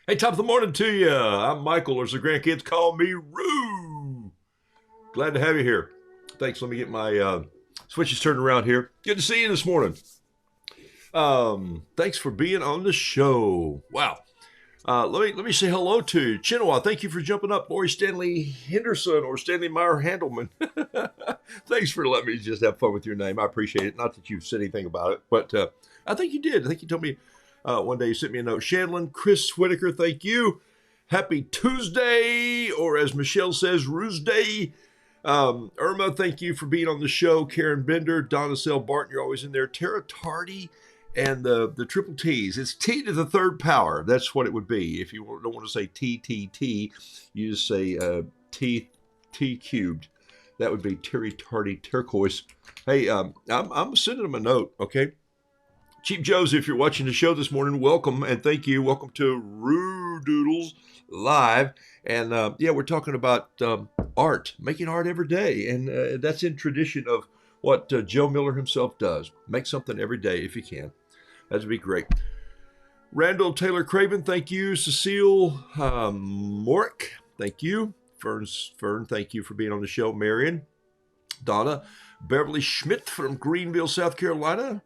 Hey, top of the morning to you. I'm Michael, or as the grandkids call me, Roo. Glad to have you here. Thanks. Let me get my switches turned around here. Good to see you this morning. Thanks for being on the show. Wow. Let me say hello to Chinawa. Thank you for jumping up. Lori Stanley Henderson or Stanley Meyer Handelman. Thanks for letting me just have fun with your name. I appreciate it. Not that you've said anything about it, but I think you did. I think you told me one day you sent me a note. Shanlin, Chris Whitaker, thank you. Happy Tuesday, or as Michelle says, Roosday. Irma, thank you for being on the show. Karen Bender, Donna Sell Barton, you're always in there. Tara Tardy, and the triple T's. It's T to the third power. That's what it would be. If you don't want to say TTT, you just say T cubed. That would be Terry Tardy Turquoise. Hey, I'm sending them a note, okay? Cheap Joe's, if you're watching the show this morning, welcome and thank you. Welcome to Roodoodles Live. And yeah, we're talking about art, making art every day. And that's in tradition of what Joe Miller himself does. Make something every day if you can. That'd be great. Randall Taylor Craven, thank you. Cecile Morick, thank you. Fern, thank you for being on the show. Marion, Donna, Beverly Schmidt from Greenville, South Carolina.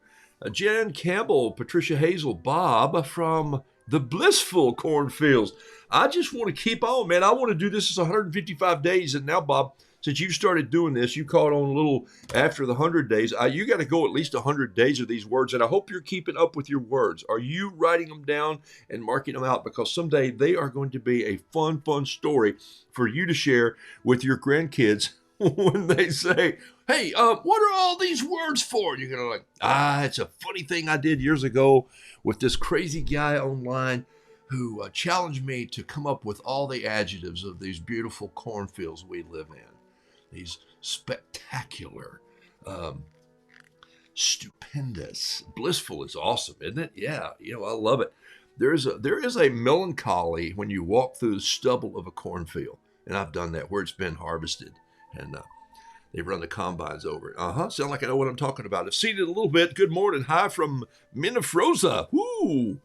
Jan Campbell, Patricia Hazel, Bob from the Blissful Cornfields. I just want to keep on, man. I want to do this as 155 days. And now, Bob, since you started doing this, you caught on a little after the 100 days. You got to go at least 100 days of these words. And I hope you're keeping up with your words. Are you writing them down and marking them out? Because someday they are going to be a fun story for you to share with your grandkids when they say, hey, what are all these words for? And you're going to like, it's a funny thing I did years ago with this crazy guy online who challenged me to come up with all the adjectives of these beautiful cornfields we live in. These spectacular, stupendous, blissful is awesome, isn't it? Yeah, I love it. There is a melancholy when you walk through the stubble of a cornfield, and I've done that where it's been harvested. And they run the combines over it. Sound like I know what I'm talking about. I've seen it a little bit. Good morning. Hi from Minifroza. Woo!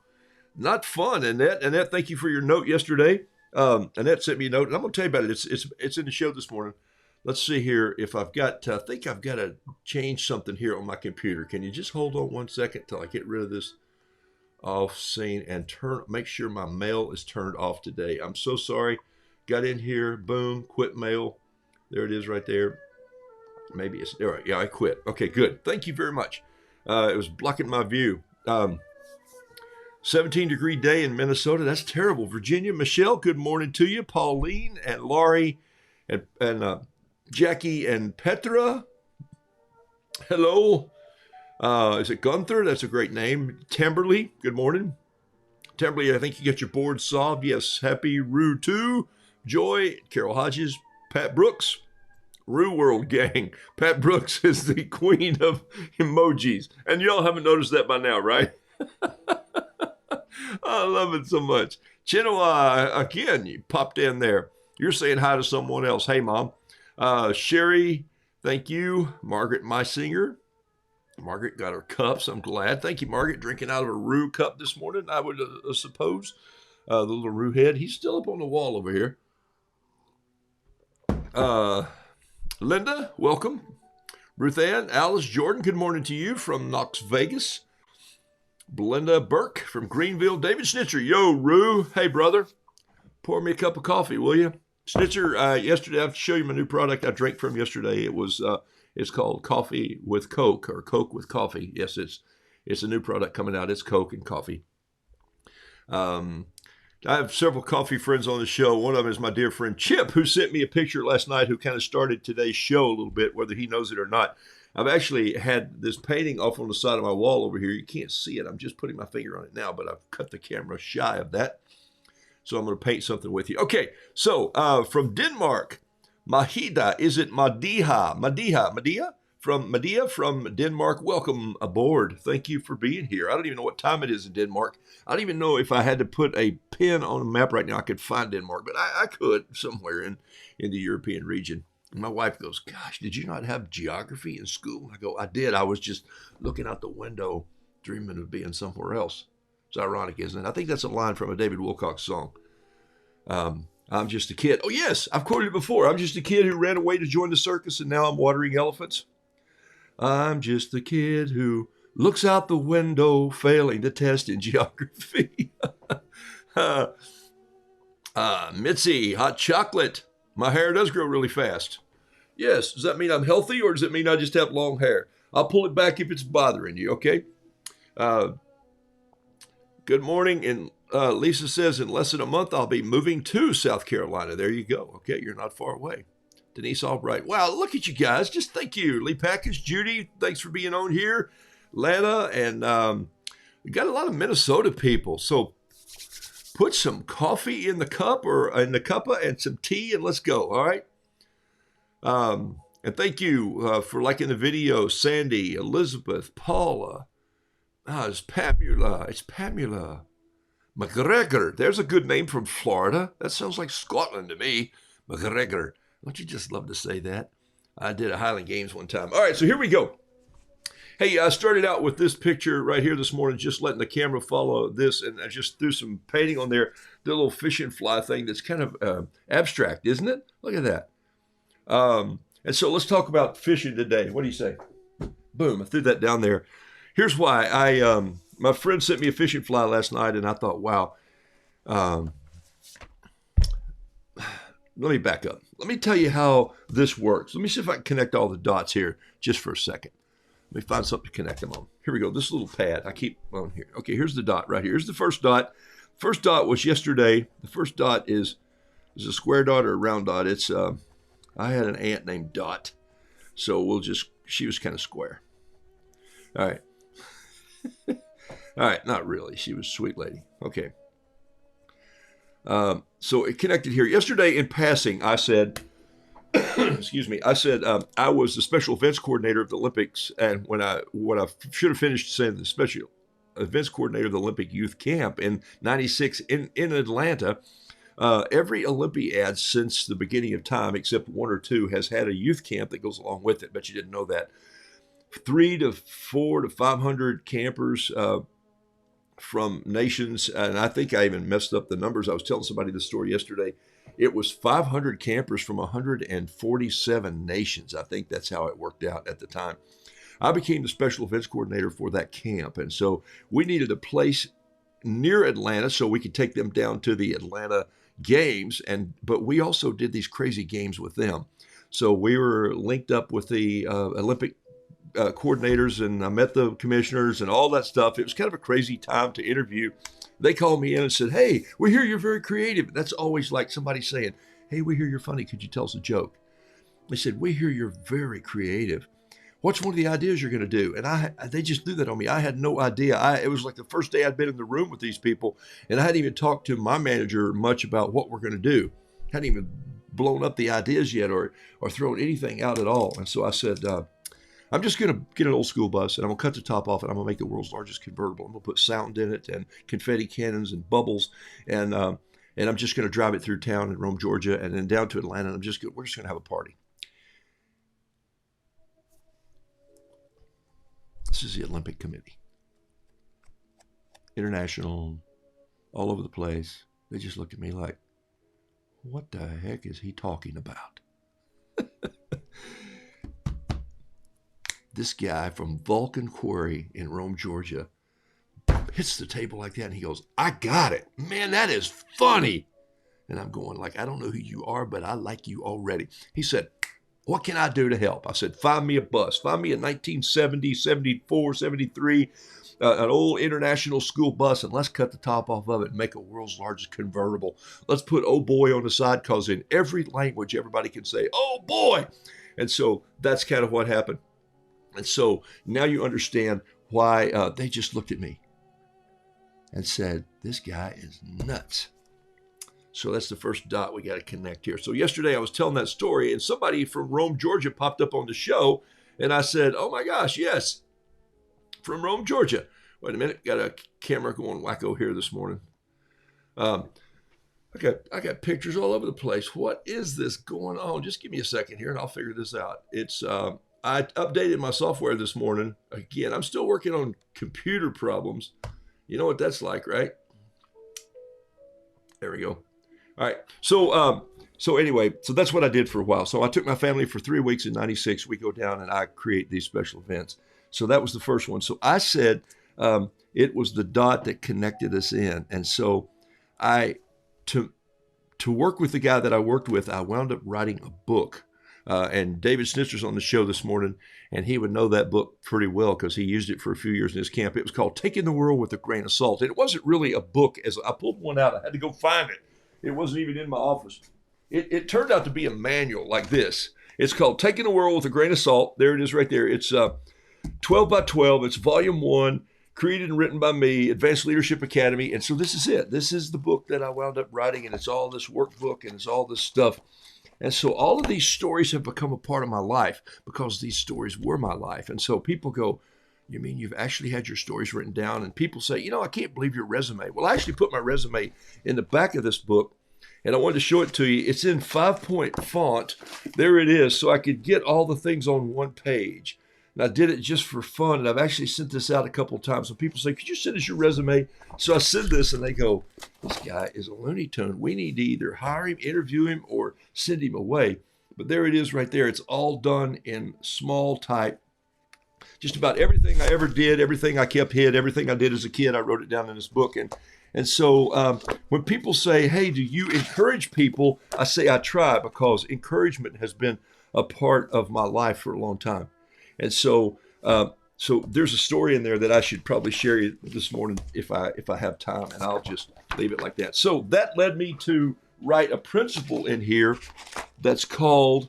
Not fun. Annette, thank you for your note yesterday. Annette sent me a note, and I'm going to tell you about it. It's in the show this morning. let's see here if I've got, I think I've got to change something here on my computer. Can you just hold on 1 second till I get rid of this off scene and make sure my mail is turned off today. I'm so sorry. Got in here, boom, quit mail. There it is right there. Maybe it's, all right, yeah, I quit. Okay, good. Thank you very much. It was blocking my view. 17-degree day in Minnesota. That's terrible. Virginia, Michelle, good morning to you. Pauline and Laurie and Jackie and Petra. Hello. Is it Gunther? That's a great name. Tamberly, good morning. Tamberly, I think you got your board solved. Yes, happy Roo 2. Joy, Carol Hodges, Pat Brooks, Roo World Gang. Pat Brooks is the queen of emojis. And y'all haven't noticed that by now, right? I love it so much. Chinoa, again, you popped in there. You're saying hi to someone else. Hey, Mom. Sherry, thank you. Margaret Meisinger. Margaret got her cups. I'm glad. Thank you, Margaret. Drinking out of a Roo cup this morning, I would suppose. The little Roo head. He's still up on the wall over here. Linda, welcome. Ruth Ann, Alice, Jordan, good morning to you from Knox Vegas. Belinda Burke from Greenville. David Schnitzer, yo, Roo. Hey, brother. Pour me a cup of coffee, will you? Schnitzer, yesterday, I have to show you my new product I drank from yesterday. It was... it's called Coffee with Coke, or Coke with Coffee. Yes, it's a new product coming out. It's Coke and coffee. I have several coffee friends on the show. One of them is my dear friend Chip, who sent me a picture last night, who kind of started today's show a little bit, whether he knows it or not. I've actually had this painting off on the side of my wall over here. You can't see it. I'm just putting my finger on it now, but I've cut the camera shy of that. So I'm going to paint something with you. Okay, so from Denmark, Mahida, is it Madiha? Madiha from Denmark. Welcome aboard. Thank you for being here. I don't even know what time it is in Denmark. I don't even know if I had to put a pin on a map right now, I could find Denmark, but I could somewhere in the European region. And my wife goes, gosh, did you not have geography in school? I go, I did. I was just looking out the window, dreaming of being somewhere else. It's ironic, isn't it? I think that's a line from a David Wilcox song. I'm just a kid. Oh, yes, I've quoted it before. I'm just a kid who ran away to join the circus, and now I'm watering elephants. I'm just a kid who looks out the window, failing the test in geography. Mitzi, hot chocolate. My hair does grow really fast. Yes, does that mean I'm healthy, or does it mean I just have long hair? I'll pull it back if it's bothering you, okay? Good morning, and Lisa says, in less than a month, I'll be moving to South Carolina. There you go. Okay, you're not far away. Denise Albright. Wow, look at you guys. Just thank you. Lee Package, Judy, thanks for being on here. Lana, and we got a lot of Minnesota people. So put some coffee in the cup or in the cuppa and some tea, and let's go, all right? And thank you for liking the video, Sandy, Elizabeth, Paula. It's Pamela. It's Pamela. McGregor. There's a good name from Florida. That sounds like Scotland to me. McGregor. Don't you just love to say that? I did a Highland Games one time. All right, so here we go. Hey, I started out with this picture right here this morning, just letting the camera follow this, and I just threw some painting on there, the little fishing fly thing that's kind of abstract, isn't it? Look at that. And so let's talk about fishing today. What do you say? Boom, I threw that down there. Here's why. My friend sent me a fishing fly last night, and I thought, wow. Let me back up. Let me tell you how this works. Let me see if I can connect all the dots here just for a second. Let me find something to connect them on. Here we go. This little pad. I keep on here. Okay, here's the dot right here. Here's the first dot. First dot was yesterday. The first dot is a square dot or a round dot. It's I had an aunt named Dot, so she was kind of square. All right. All right, not really. She was a sweet lady. Okay. So it connected here. Yesterday in passing, I said, excuse me, I said I was the special events coordinator of the Olympics, and what I should have finished saying, the special events coordinator of the Olympic Youth Camp in '96 in Atlanta. Every Olympiad since the beginning of time, except one or two, has had a youth camp that goes along with it. Bet you didn't know that. 300 to 400 to 500 campers from nations, and I think I even messed up the numbers. I was telling somebody the story yesterday. It was 500 campers from 147 nations. I think that's how it worked out at the time. I became the special events coordinator for that camp. And so we needed a place near Atlanta so we could take them down to the Atlanta games. But we also did these crazy games with them. So we were linked up with the Olympic coordinators, and I met the commissioners and all that stuff. It was kind of a crazy time to interview. They called me in and said, "Hey, we hear you're very creative." That's always like somebody saying, "Hey, we hear you're funny. Could you tell us a joke?" They said, "We hear you're very creative. What's one of the ideas you're going to do?" And they just threw that on me. I had no idea. It was like the first day I'd been in the room with these people, and I hadn't even talked to my manager much about what we're going to do. Hadn't even blown up the ideas yet or thrown anything out at all. And so I said, I'm just going to get an old school bus, and I'm going to cut the top off, and I'm going to make the world's largest convertible. I'm going to put sound in it and confetti cannons and bubbles, and I'm just going to drive it through town in Rome, Georgia, and then down to Atlanta. And we're just going to have a party. This is the Olympic Committee. International, all over the place. They just looked at me like, what the heck is he talking about? This guy from Vulcan Quarry in Rome, Georgia, hits the table like that, and he goes, "I got it. Man, that is funny." And I'm going like, "I don't know who you are, but I like you already." He said, "What can I do to help?" I said, "Find me a bus. Find me a 1970, 74, 73, an old international school bus, and let's cut the top off of it and make a world's largest convertible. Let's put 'oh boy' on the side, because in every language, everybody can say, 'oh boy.'" And so that's kind of what happened. And so now you understand why they just looked at me and said, "This guy is nuts." So that's the first dot we got to connect here. So yesterday I was telling that story, and somebody from Rome, Georgia popped up on the show, and I said, "Oh my gosh, yes, from Rome, Georgia." Wait a minute, got a camera going wacko here this morning. I got pictures all over the place. What is this going on? Just give me a second here, and I'll figure this out. It's I updated my software this morning. Again, I'm still working on computer problems. You know what that's like, right? There we go. All right. So anyway, so that's what I did for a while. So I took my family for 3 weeks in '96. We go down and I create these special events. So that was the first one. So I said it was the dot that connected us in. And so to work with the guy that I worked with, I wound up writing a book. And David Snitzer's on the show this morning, and he would know that book pretty well because he used it for a few years in his camp. It was called Taking the World with a Grain of Salt. And it wasn't really a book. As I pulled one out, I had to go find it. It wasn't even in my office. It turned out to be a manual like this. It's called Taking the World with a Grain of Salt. There it is right there. It's 12 by 12. It's volume 1, created and written by me, Advanced Leadership Academy. And so this is it. This is the book that I wound up writing, and it's all this workbook, and it's all this stuff. And so all of these stories have become a part of my life because these stories were my life. And so people go, "You mean you've actually had your stories written down?" And people say, "I can't believe your resume." Well, I actually put my resume in the back of this book, and I wanted to show it to you. It's in 5-point font. There it is. So I could get all the things on one page. And I did it just for fun. And I've actually sent this out a couple of times. So people say, "Could you send us your resume?" So I send this, and they go, "This guy is a Looney Tune. We need to either hire him, interview him, or send him away." But there it is right there. It's all done in small type. Just about everything I ever did, everything I kept hid, everything I did as a kid, I wrote it down in this book. And so when people say, "Hey, do you encourage people?" I say I try, because encouragement has been a part of my life for a long time. And so there's a story in there that I should probably share you this morning if I have time, and I'll just leave it like that. So that led me to write a principle in here that's called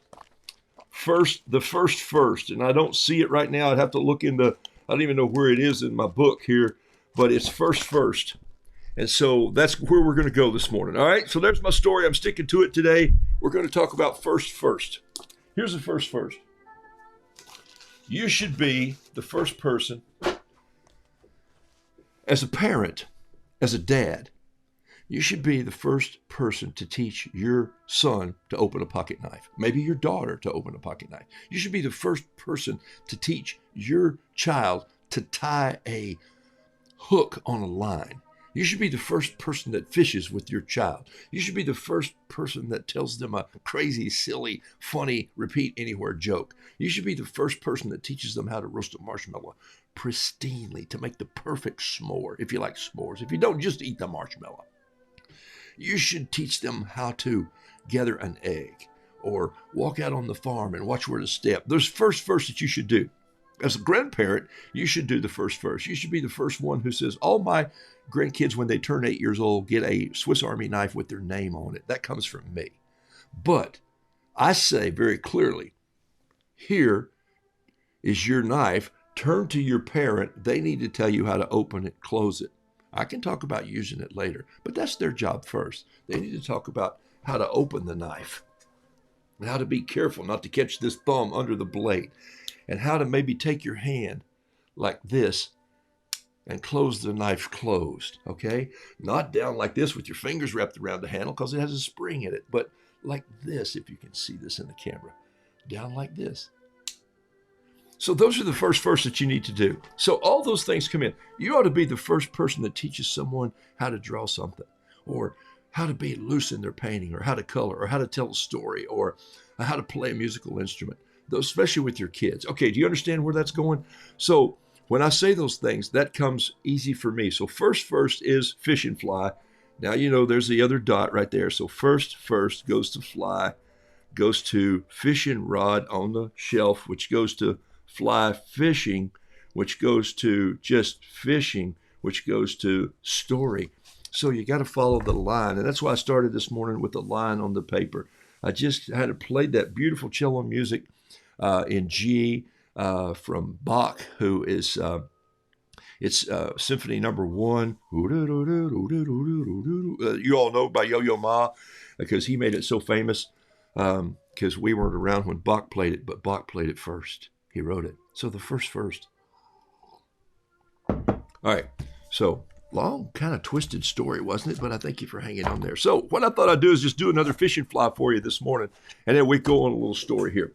the first. And I don't see it right now. I'd have to look into, I don't even know where it is in my book here, but it's first. And so that's where we're going to go this morning. All right. So there's my story. I'm sticking to it today. We're going to talk about first. Here's the first. You should be the first person, as a parent, as a dad, you should be the first person to teach your son to open a pocket knife, maybe your daughter to open a pocket knife. You should be the first person to teach your child to tie a hook on a line. You should be the first person that fishes with your child. You should be the first person that tells them a crazy, silly, funny, repeat anywhere joke. You should be the first person that teaches them how to roast a marshmallow pristinely to make the perfect s'more, if you like s'mores. If you don't, just eat the marshmallow. You should teach them how to gather an egg or walk out on the farm and watch where to step. There's first that you should do. As a grandparent, you should do the first. You should be the first one who says, all my grandkids, when they turn 8 years old, get a Swiss Army knife with their name on it. That comes from me. But I say very clearly, here is your knife. Turn to your parent. They need to tell you how to open it, close it. I can talk about using it later, but that's their job first. They need to talk about how to open the knife and how to be careful not to catch this thumb under the blade, and how to maybe take your hand like this and close the knife closed, okay? Not down like this with your fingers wrapped around the handle because it has a spring in it, but like this, if you can see this in the camera, down like this. So those are the first that you need to do. So all those things come in. You ought to be the first person that teaches someone how to draw something, or how to be loose in their painting, or how to color, or how to tell a story, or how to play a musical instrument. Those, especially with your kids. Okay, do you understand where that's going? So when I say those things, that comes easy for me. So first is fish and fly. Now you know there's the other dot right there. So first goes to fly, goes to fish and rod on the shelf, which goes to fly fishing, which goes to just fishing, which goes to story. So you got to follow the line. And that's why I started this morning with the line on the paper. I just had to play that beautiful cello music in G from Bach, who is it's Symphony Number 1. You all know by Yo-Yo Ma because he made it so famous. Because we weren't around when Bach played it, but Bach played it first. He wrote it. So the first. All right. So long, kind of twisted story, wasn't it? But I thank you for hanging on there. So what I thought I'd do is just do another fishing fly for you this morning, and then we go on a little story here.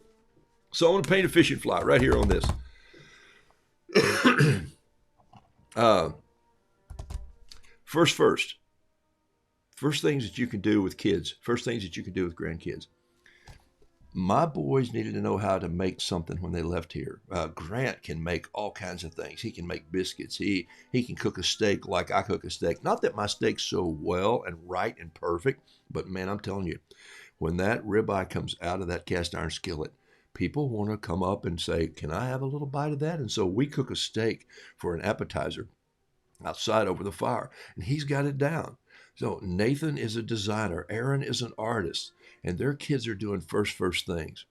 So I'm going to paint a fishing fly right here on this. First things that you can do with kids. First things that you can do with grandkids. My boys needed to know how to make something when they left here. Grant can make all kinds of things. He can make biscuits. He can cook a steak like I cook a steak. Not that my steak's so well and right and perfect, but man, I'm telling you, when that ribeye comes out of that cast iron skillet, people want to come up and say, can I have a little bite of that? And so we cook a steak for an appetizer outside over the fire, and he's got it down. So Nathan is a designer. Aaron is an artist, and their kids are doing first things.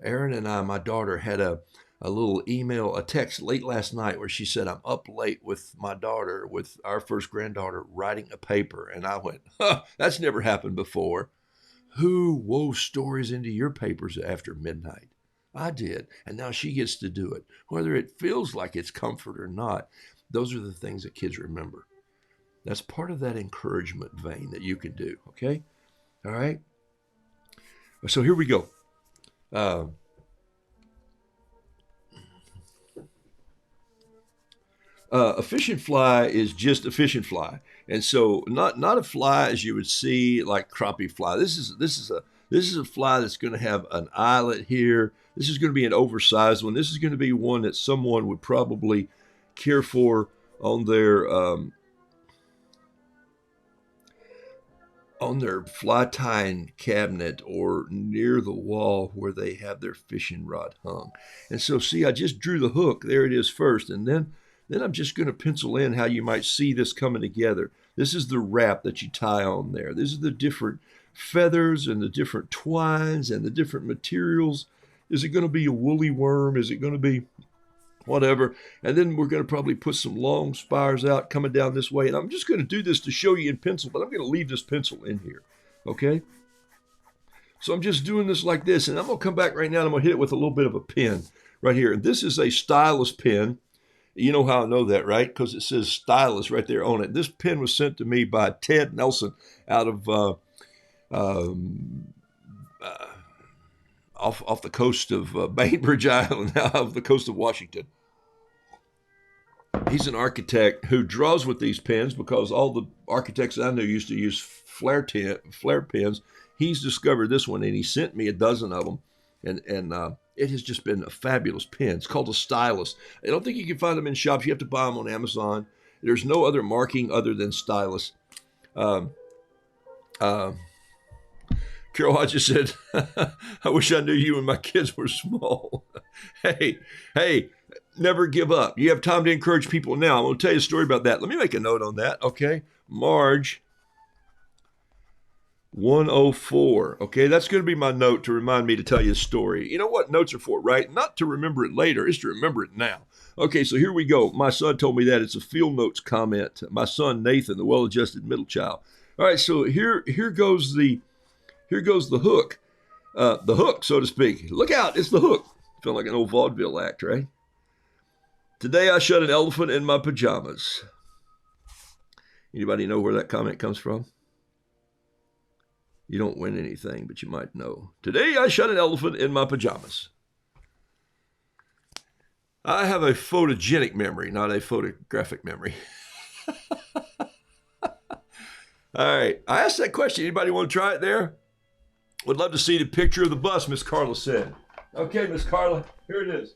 Aaron and I, my daughter, had a little email, a text late last night where she said, I'm up late with my daughter, with our first granddaughter, writing a paper. And I went, that's never happened before. Who wove stories into your papers after midnight? I did. And now she gets to do it. Whether it feels like it's comfort or not, those are the things that kids remember. That's part of that encouragement vein that you can do, okay? All right? So here we go. A fishing fly is just a fishing fly. And so not a fly as you would see like crappie fly. This is a fly that's going to have an eyelet here. This is going to be an oversized one. This is going to be one that someone would probably care for on their fly tying cabinet or near the wall where they have their fishing rod hung. And so see, I just drew the hook. There it is first. And then I'm just going to pencil in how you might see this coming together. This is the wrap that you tie on there. These are the different feathers and the different twines and the different materials. Is it going to be a woolly worm? Is it going to be whatever? And then we're going to probably put some long spires out coming down this way. And I'm just going to do this to show you in pencil, but I'm going to leave this pencil in here. Okay? So I'm just doing this like this. And I'm going to come back right now and I'm going to hit it with a little bit of a pen right here. And this is a stylus pen. You know how I know that, right? Because it says stylus right there on it. This pen was sent to me by Ted Nelson out of off the coast of Bainbridge Island, off the coast of Washington. He's an architect who draws with these pens because all the architects I knew used to use flare pens. He's discovered this one, and he sent me a dozen of them, and it has just been a fabulous pen. It's called a stylus. I don't think you can find them in shops. You have to buy them on Amazon. There's no other marking other than stylus. Carol Hodges said, I wish I knew you when my kids were small. Hey, never give up. You have time to encourage people now. I'm going to tell you a story about that. Let me make a note on that, okay? Marge 104. Okay, that's going to be my note to remind me to tell you a story. You know what notes are for, right? Not to remember it later, it's to remember it now. Okay, so here we go. My son told me that. It's a field notes comment. My son, Nathan, the well-adjusted middle child. All right, so here goes the hook. The hook, so to speak. Look out, it's the hook. Feel like an old vaudeville act, right? Today I shot an elephant in my pajamas. Anybody know where that comment comes from? You don't win anything, but you might know. Today I shot an elephant in my pajamas. I have a photogenic memory, not a photographic memory. All right. I asked that question. Anybody want to try it there? Would love to see the picture of the bus, Miss Carla said. Okay, Miss Carla, here it is.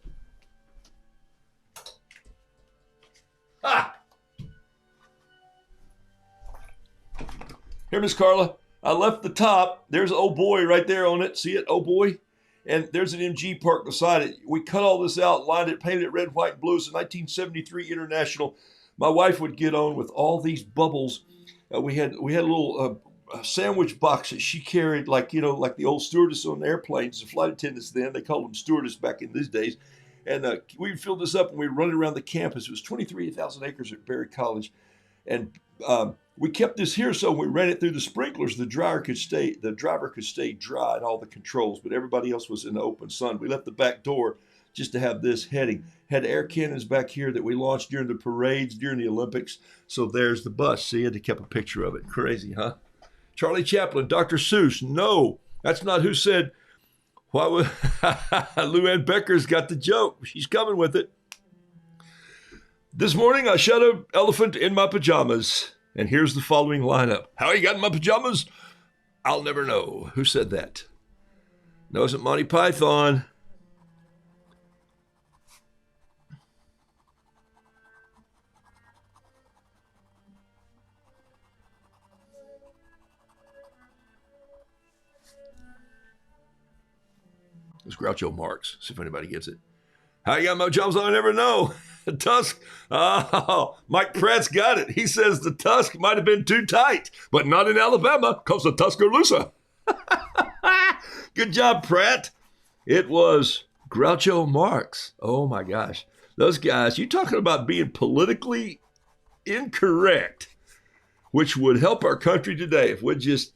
Ah! Here, Miss Carla, I left the top. There's an old boy right there on it. See it, old boy? And there's an MG parked beside it. We cut all this out, lined it, painted it red, white, and blue. It's a 1973 International. My wife would get on with all these bubbles. We had a little sandwich box that she carried, like the old stewardess on airplanes, the flight attendants then. They called them stewardess back in these days. And we would fill this up and we'd run it around the campus. It was 23,000 acres at Berry College. And we kept this here so we ran it through the sprinklers. The driver could stay dry and all the controls, but everybody else was in the open sun. We left the back door just to have this heading. Had air cannons back here that we launched during the parades, during the Olympics. So there's the bus. See, I had to keep a picture of it. Crazy, huh? Charlie Chaplin, Dr. Seuss. No, that's not who said. Why would Lou Ann Becker's got the joke. She's coming with it. This morning I shot an elephant in my pajamas. And here's the following lineup. How you got in my pajamas? I'll never know. Who said that? No, it wasn't Monty Python. It was Groucho Marx. See if anybody gets it. How you got my pajamas? I'll never know. The tusk. Oh, Mike Pratt's got it. He says the tusk might have been too tight, but not in Alabama because the Tuscaloosa. Good job, Pratt. It was Groucho Marx. Oh, my gosh. Those guys, you talking about being politically incorrect, which would help our country today if we'd just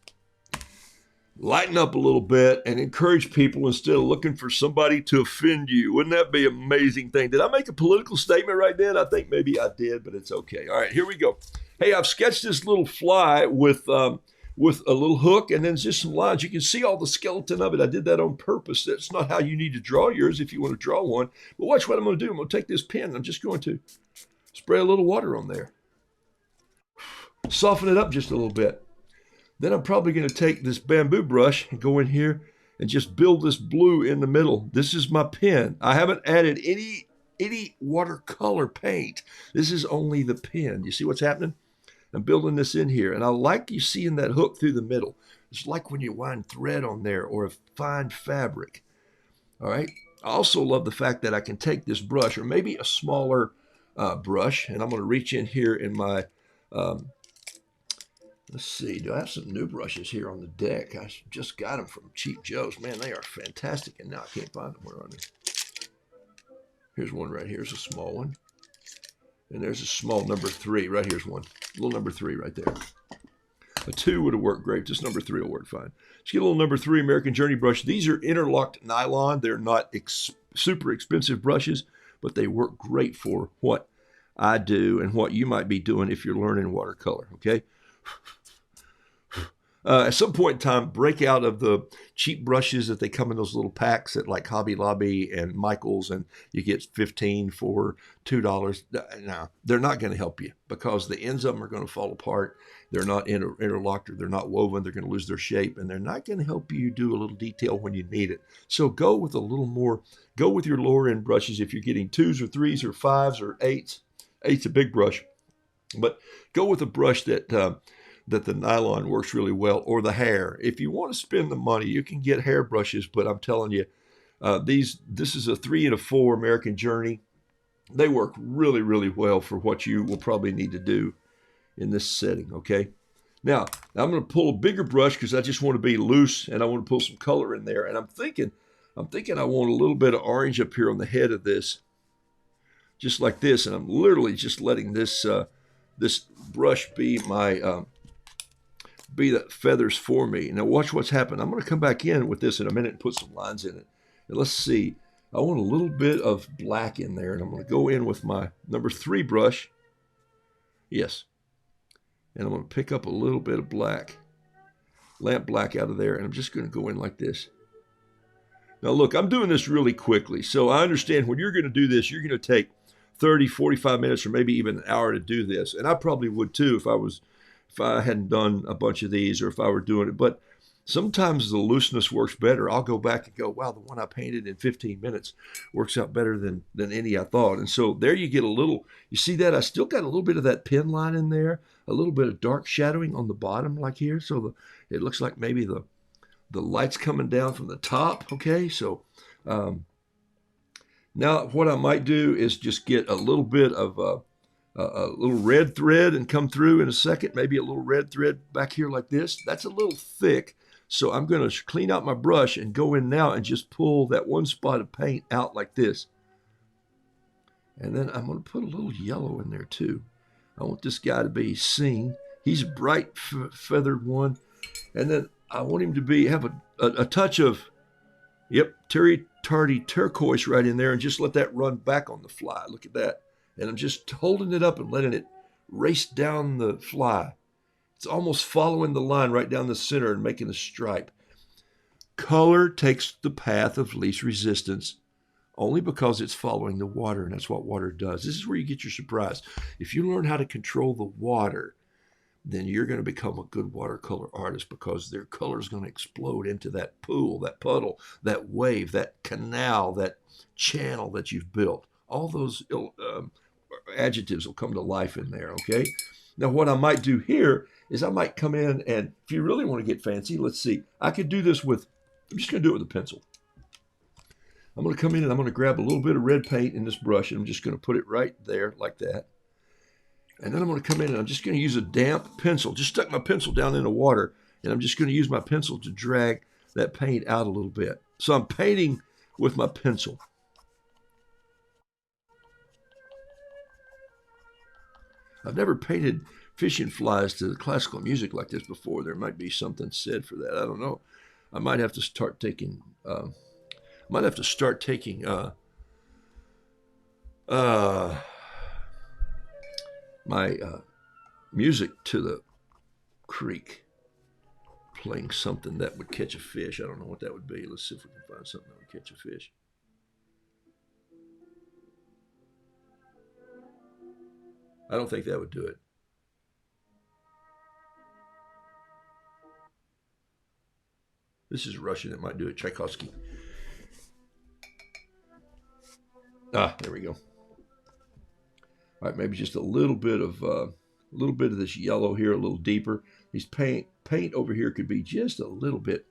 lighten up a little bit and encourage people instead of looking for somebody to offend you. Wouldn't that be an amazing thing? Did I make a political statement right then? I think maybe I did, but it's okay. All right, here we go. Hey, I've sketched this little fly with a little hook and then just some lines. You can see all the skeleton of it. I did that on purpose. That's not how you need to draw yours if you want to draw one. But watch what I'm going to do. I'm going to take this pen and I'm just going to spray a little water on there. Soften it up just a little bit. Then I'm probably going to take this bamboo brush and go in here and just build this blue in the middle. This is my pen. I haven't added any watercolor paint. This is only the pen. You see what's happening? I'm building this in here. And I like you seeing that hook through the middle. It's like when you wind thread on there or a fine fabric. All right. I also love the fact that I can take this brush or maybe a smaller brush. And I'm going to reach in here in my... let's see, do I have some new brushes here on the deck? I just got them from Cheap Joe's. Man, they are fantastic, and now I can't find them. Where are they? Here's one right here. Here's a small one. And there's a small number 3. Right here's one. Little number 3 right there. A 2 would have worked great. This number 3 will work fine. Let's get a little number 3 American Journey brush. These are interlocked nylon. They're not super expensive brushes, but they work great for what I do and what you might be doing if you're learning watercolor, okay? At some point in time, break out of the cheap brushes that they come in those little packs at like Hobby Lobby and Michael's, and you get 15 for $2. No, they're not going to help you because the ends of them are going to fall apart. They're not interlocked, or they're not woven. They're going to lose their shape, and they're not going to help you do a little detail when you need it. So go with a little more. Go with your lower end brushes if you're getting 2s or 3s or 5s or 8s. 8's a big brush, but go with a brush that the nylon works really well, or the hair. If you want to spend the money, you can get hair brushes, but I'm telling you, this is a 3 and a 4 American Journey. They work really, really well for what you will probably need to do in this setting, okay? Now, I'm going to pull a bigger brush because I just want to be loose, and I want to pull some color in there. And I'm thinking I want a little bit of orange up here on the head of this, just like this. And I'm literally just letting this this brush be my be the feathers for me. Now watch what's happened. I'm going to come back in with this in a minute and put some lines in it. And let's see. I want a little bit of black in there, and I'm going to go in with my number 3 brush. Yes. And I'm going to pick up a little bit of black, lamp black out of there, and I'm just going to go in like this. Now look, I'm doing this really quickly, so I understand when you're going to do this, you're going to take 30, 45 minutes, or maybe even an hour to do this. And I probably would too if I hadn't done a bunch of these, or if I were doing it. But sometimes the looseness works better. I'll go back and go, wow, the one I painted in 15 minutes works out better than any I thought. And so there you get a little, you see that? I still got a little bit of that pen line in there, a little bit of dark shadowing on the bottom like here. So it looks like maybe the light's coming down from the top, okay? So now what I might do is just get a little bit of a little red thread and come through in a second, maybe a little red thread back here like this. That's a little thick, so I'm going to clean out my brush and go in now and just pull that one spot of paint out like this. And then I'm going to put a little yellow in there too. I want this guy to be seen. He's a bright feathered one. And then I want him to have a touch of, Terry Tardy turquoise right in there, and just let that run back on the fly. Look at that. And I'm just holding it up and letting it race down the fly. It's almost following the line right down the center and making a stripe. Color takes the path of least resistance only because it's following the water, and that's what water does. This is where you get your surprise. If you learn how to control the water, then you're going to become a good watercolor artist, because their color is going to explode into that pool, that puddle, that wave, that canal, that channel that you've built. All those adjectives will come to life in there, okay? Now, what I might do here is I might come in, and if you really want to get fancy, let's see. I could do this with, I'm just going to do it with a pencil. I'm going to come in and I'm going to grab a little bit of red paint in this brush, and I'm just going to put it right there like that. And then I'm going to come in and I'm just going to use a damp pencil. Just stuck my pencil down in the water, and I'm just going to use my pencil to drag that paint out a little bit. So I'm painting with my pencil. I've never painted fishing flies to classical music like this before. There might be something said for that. I don't know. I might have to start taking my music to the creek, playing something that would catch a fish. I don't know what that would be. Let's see if we can find something that would catch a fish. I don't think that would do it. This is Russian. It might do it. Tchaikovsky. There we go. All right, maybe just a little bit of this yellow here, a little deeper. These paint over here could be just a little bit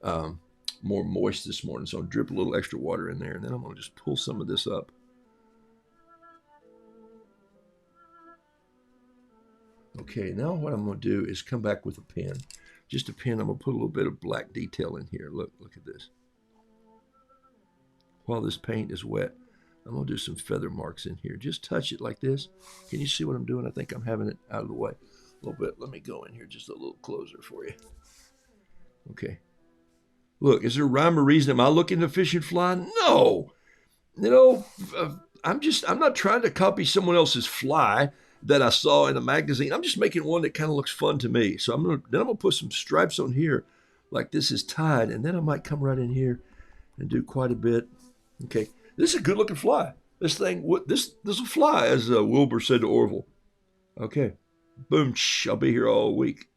more moist this morning, so I'll drip a little extra water in there, and then I'm going to just pull some of this up. Okay, now what I'm going to do is come back with a pen. Just a pen. I'm going to put a little bit of black detail in here. Look at this. While this paint is wet, I'm going to do some feather marks in here. Just touch it like this. Can you see what I'm doing? I think I'm having it out of the way a little bit. Let me go in here just a little closer for you. Okay. Look, is there rhyme or reason? Am I looking to fish and fly? No. You know, I'm not trying to copy someone else's fly. that I saw in a magazine. I'm just making one that kind of looks fun to me. So I'm gonna put some stripes on here, like this is tied, and then I might come right in here and do quite a bit. Okay, this is a good looking fly. This thing, this will fly, as Wilbur said to Orville. Okay, boom, I'll be here all week.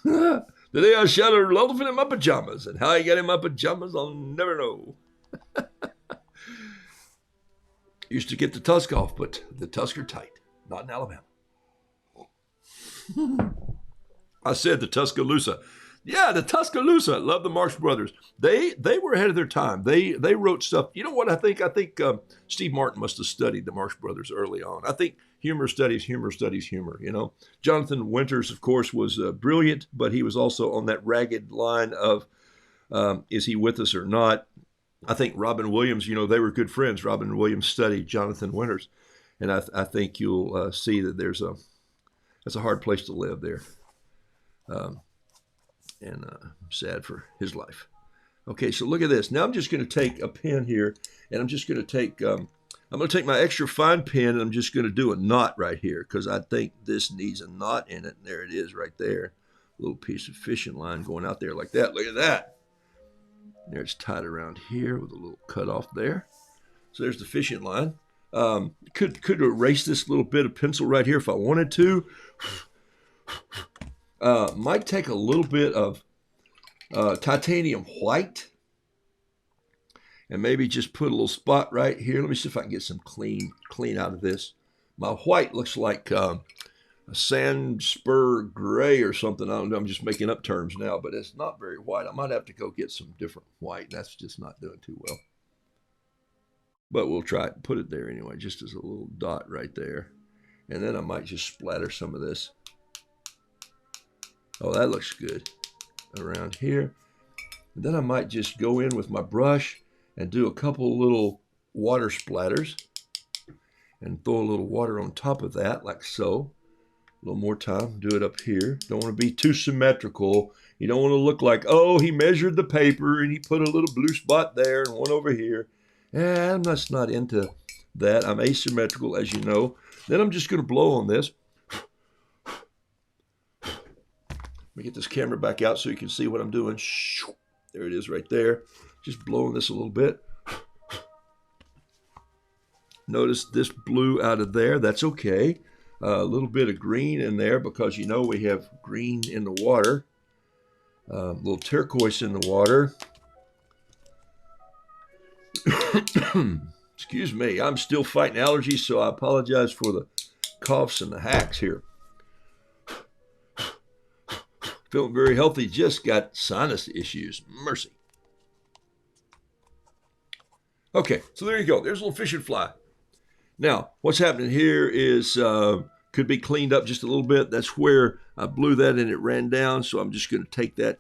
Today I shot an elephant in my pajamas, and how I got in my pajamas, I'll never know. Used to get the tusk off, but the tusks are tight. Not in Alabama. I said the Tuscaloosa. Yeah, the Tuscaloosa. Love the Marx Brothers. They were ahead of their time. They wrote stuff. You know what I think? I think Steve Martin must have studied the Marx Brothers early on. I think humor studies humor. You know, Jonathan Winters, of course, was brilliant, but he was also on that ragged line of is he with us or not? I think Robin Williams, you know, they were good friends. Robin Williams studied Jonathan Winters, and I think you'll see that that's a hard place to live there, and sad for his life. Okay, so look at this. Now I'm just going to take a pen here, and I'm just going to take I'm going to take my extra fine pen, and I'm just going to do a knot right here because I think this needs a knot in it. And there it is right there, a little piece of fishing line going out there like that. Look at that. There, it's tied around here with a little cut off there. So there's the fishing line. Could erase this little bit of pencil right here if I wanted to. Might take a little bit of titanium white and maybe just put a little spot right here. Let me see if I can get some clean out of this. My white looks like a sand spur gray or something. I don't know. I'm just making up terms now, but it's not very white. I might have to go get some different white. That's just not doing too well. But we'll try it. Put it there anyway, just as a little dot right there. And then I might just splatter some of this. Oh, that looks good. Around here. And then I might just go in with my brush and do a couple little water splatters. And throw a little water on top of that, like so. A little more time, do it up here. Don't want to be too symmetrical. You don't want to look like, oh, he measured the paper and he put a little blue spot there and one over here. I'm just not into that. I'm asymmetrical, as you know. Then I'm just going to blow on this. Let me get this camera back out so you can see what I'm doing. There it is right there. Just blowing this a little bit. Notice this blew out of there. That's okay. A little bit of green in there because you know we have green in the water. A little turquoise in the water. Excuse me, I'm still fighting allergies, so I apologize for the coughs and the hacks here. Feeling very healthy, just got sinus issues. Mercy. Okay, so there you go. There's a little fishing fly. Now, what's happening here is could be cleaned up just a little bit. That's where I blew that and it ran down. So I'm just going to take that,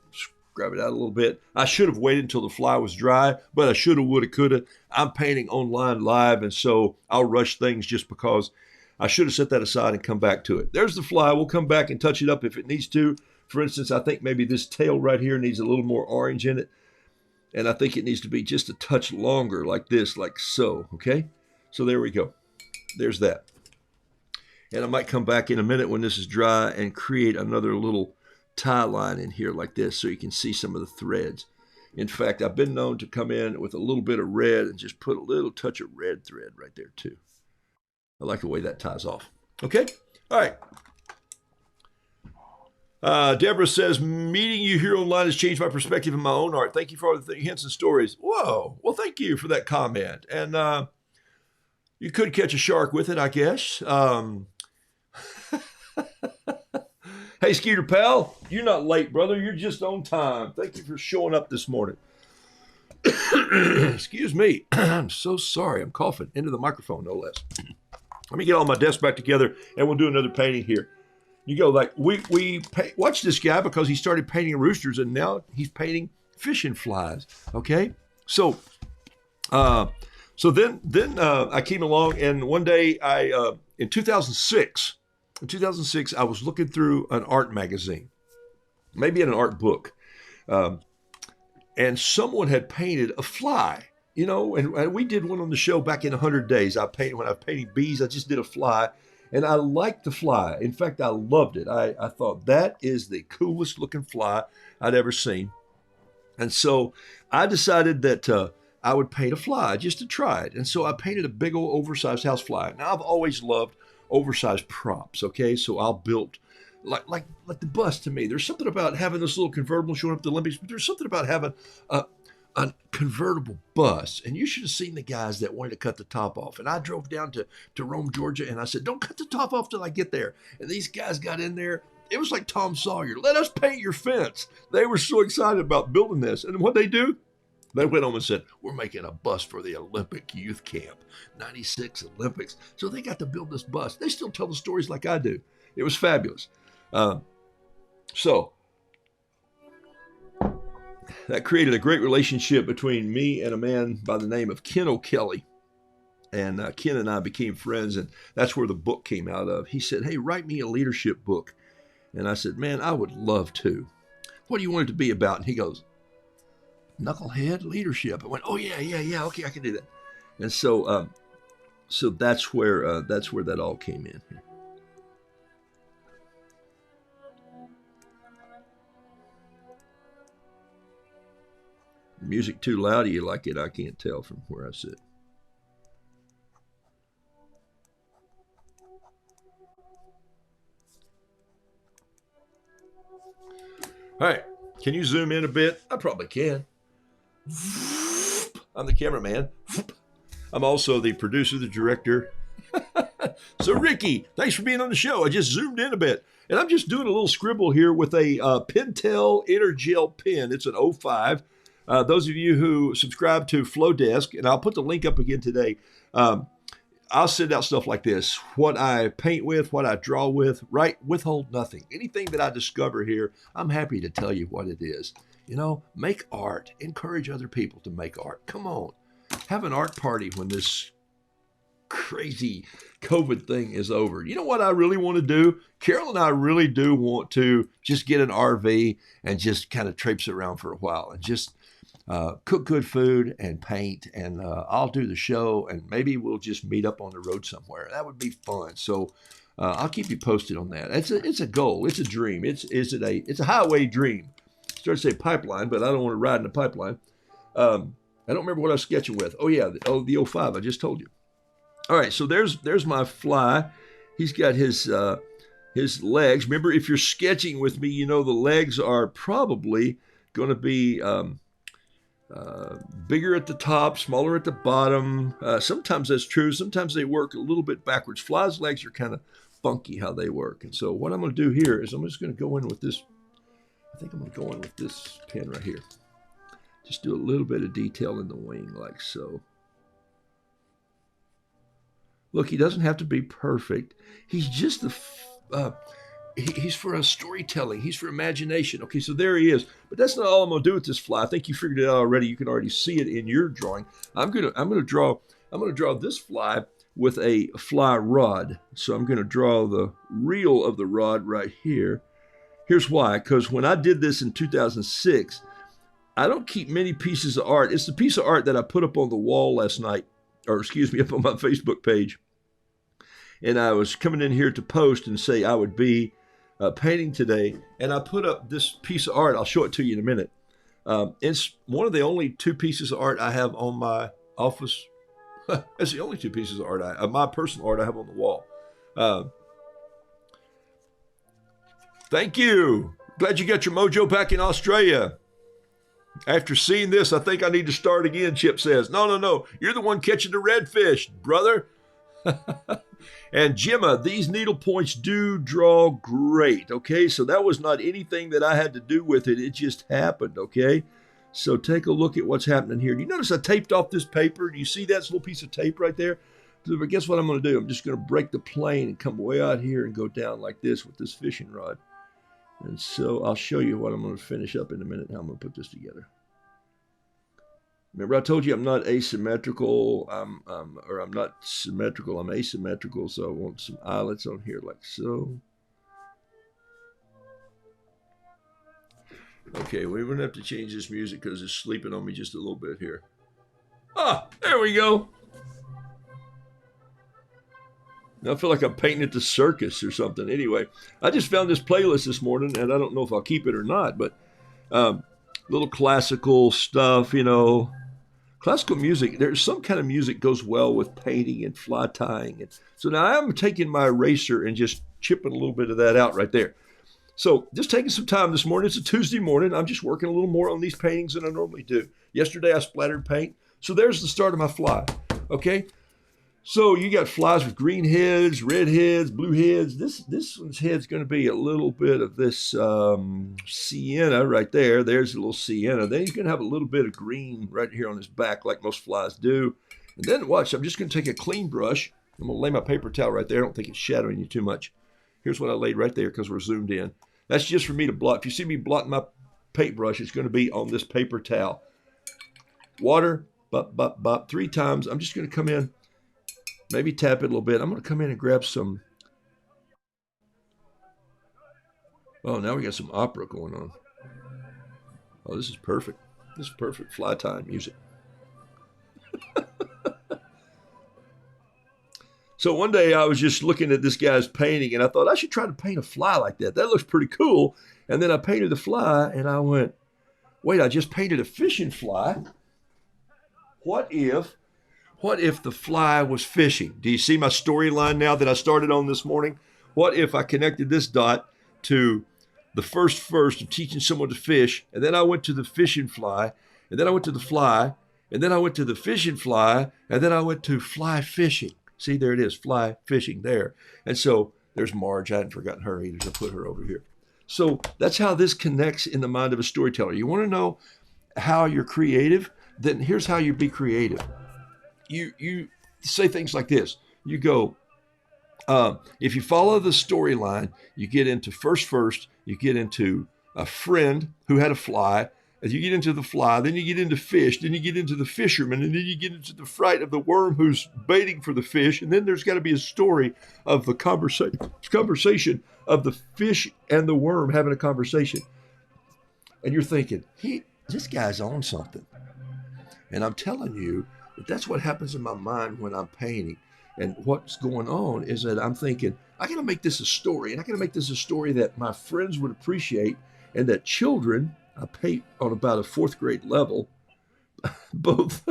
grab it out a little bit. I should have waited until the fly was dry, but I should have, would have, could have. I'm painting online live, and so I'll rush things just because I should have set that aside and come back to it. There's the fly. We'll come back and touch it up if it needs to. For instance, I think maybe this tail right here needs a little more orange in it. And I think it needs to be just a touch longer like this, like so, okay? So there we go. There's that. And I might come back in a minute when this is dry and create another little tie line in here like this so you can see some of the threads. In fact, I've been known to come in with a little bit of red and just put a little touch of red thread right there too. I like the way that ties off. Okay? All right. Deborah says, meeting you here online has changed my perspective in my own art. Thank you for all the hints and stories. Whoa. Well, thank you for that comment. And you could catch a shark with it, I guess. Hey, Skeeter Pal, you're not late, brother. You're just on time. Thank you for showing up this morning. Excuse me. I'm so sorry. I'm coughing into the microphone, no less. Let me get all my desk back together, and we'll do another painting here. You go like, watch this guy because he started painting roosters, and now he's painting fishing flies. Okay, so then I came along, and one day in 2006, I was looking through an art magazine, maybe in an art book, and someone had painted a fly. You know, and we did one on the show back in 100 days. When I was painting bees, I just did a fly. And I liked the fly. In fact, I loved it. I thought that is the coolest looking fly I'd ever seen. And so I decided that I would paint a fly just to try it. And so I painted a big old oversized house fly. Now I've always loved oversized props. Okay, so I'll build like the bus to me. There's something about having this little convertible showing up at the Olympics, but there's something about having a convertible bus. And you should have seen the guys that wanted to cut the top off. And I drove down to Rome, Georgia, and I said, don't cut the top off till I get there. And these guys got in there. It was like Tom Sawyer. Let us paint your fence. They were so excited about building this. And what they do, they went home and said, we're making a bus for the Olympic youth camp, 96 Olympics. So they got to build this bus. They still tell the stories like I do. It was fabulous. So that created a great relationship between me and a man by the name of Ken O'Kelly. And Ken and I became friends, and that's where the book came out of. He said, hey, write me a leadership book. And I said, man, I would love to. What do you want it to be about? And he goes, knucklehead leadership. I went, oh, yeah, okay, I can do that. And so so that's where that all came in. Music too loud? Do you like it? I can't tell from where I sit. All right, can you zoom in a bit? I probably can. I'm the cameraman. I'm also the producer, the director. So Ricky, thanks for being on the show. I just zoomed in a bit. And I'm just doing a little scribble here with a Pentel Intergel pen. It's an 05. Those of you who subscribe to Flowdesk, and I'll put the link up again today, I'll send out stuff like this. What I paint with, what I draw with, right? Withhold nothing. Anything that I discover here, I'm happy to tell you what it is. You know, make art. Encourage other people to make art. Come on. Have an art party when this crazy COVID thing is over. You know what I really want to do? Carol and I really do want to just get an RV and just kind of traipse around for a while and just cook good food and paint, and I'll do the show, and maybe we'll just meet up on the road somewhere. That would be fun. So I'll keep you posted on that. It's a goal. It's a dream. It's a highway dream. I started to say pipeline, but I don't want to ride in a pipeline. I don't remember what I was sketching with. Oh yeah, the 05. I just told you. All right, so there's my fly. He's got his legs. Remember, if you're sketching with me, you know the legs are probably going to be bigger at the top, smaller at the bottom. Sometimes that's true. Sometimes they work a little bit backwards. Flies' legs are kind of funky how they work. And so what I'm going to do here is I'm just going to go in with this. I think I'm going to go in with this pen right here. Just do a little bit of detail in the wing like so. Look, he doesn't have to be perfect. He's just he's for a storytelling. He's for imagination. Okay, so there he is. But that's not all I'm going to do with this fly. I think you figured it out already. You can already see it in your drawing. I'm going to draw this fly with a fly rod. So I'm going to draw the reel of the rod right here. Here's why. Because when I did this in 2006, I don't keep many pieces of art. It's the piece of art that I put up on the wall last night, or excuse me, up on my Facebook page. And I was coming in here to post and say I would be painting today. And I put up this piece of art. I'll show it to you in a minute. It's one of the only two pieces of art I have on my office. It's the only two pieces of art, my personal art I have on the wall. Thank you. Glad you got your mojo back in Australia. After seeing this, I think I need to start again, Chip says. No. You're the one catching the redfish, brother. And Gemma, these needle points do draw great, okay? So that was not anything that I had to do with it. It just happened, okay? So take a look at what's happening here. Do you notice I taped off this paper? Do you see that little piece of tape right there? So, but guess what I'm going to do? I'm just going to break the plane and come way out here and go down like this with this fishing rod. And so I'll show you what I'm going to finish up in a minute, how I'm going to put this together. Remember, I told you I'm not asymmetrical, I'm not symmetrical, I'm asymmetrical, so I want some eyelets on here like so. Okay, we're going to have to change this music because it's sleeping on me just a little bit here. Ah, there we go. I feel like I'm painting at the circus or something. Anyway, I just found this playlist this morning, and I don't know if I'll keep it or not, but little classical stuff, you know. Classical music, there's some kind of music goes well with painting and fly tying. And so now I'm taking my eraser and just chipping a little bit of that out right there. So just taking some time this morning. It's a Tuesday morning. I'm just working a little more on these paintings than I normally do. Yesterday I splattered paint. So there's the start of my fly. Okay. So you got flies with green heads, red heads, blue heads. This one's head's going to be a little bit of this sienna right there. There's a little sienna. Then he's going to have a little bit of green right here on his back like most flies do. And then watch, I'm just going to take a clean brush. I'm going to lay my paper towel right there. I don't think it's shadowing you too much. Here's what I laid right there because we're zoomed in. That's just for me to blot. If you see me blotting my paintbrush, it's going to be on this paper towel. Water, bop, bop, bop, 3 times. I'm just going to come in. Maybe tap it a little bit. I'm going to come in and grab some. Oh, now we got some opera going on. Oh, this is perfect. This is perfect fly time music. So one day I was just looking at this guy's painting and I thought I should try to paint a fly like that. That looks pretty cool. And then I painted the fly and I went, wait, I just painted a fishing fly. What if the fly was fishing? Do you see my storyline now that I started on this morning? What if I connected this dot to the first of teaching someone to fish, and then I went to the fishing fly, and then I went to the fly, and then I went to the fishing fly, and then I went to fly fishing. See, there it is, fly fishing there. And so there's Marge. I hadn't forgotten her either, so I put her over here. So that's how this connects in the mind of a storyteller. You want to know how you're creative? Then here's how you be creative. You say things like this. You go, if you follow the storyline, you get into first, you get into a friend who had a fly, as you get into the fly, then you get into fish, then you get into the fisherman, and then you get into the fright of the worm who's baiting for the fish, and then there's got to be a story of the conversation of the fish and the worm having a conversation. And you're thinking, this guy's on something. And I'm telling you, that's what happens in my mind when I'm painting. And what's going on is that I'm thinking, I got to make this a story. And I got to make this a story that my friends would appreciate and that children, I paint on about a 4th grade level, both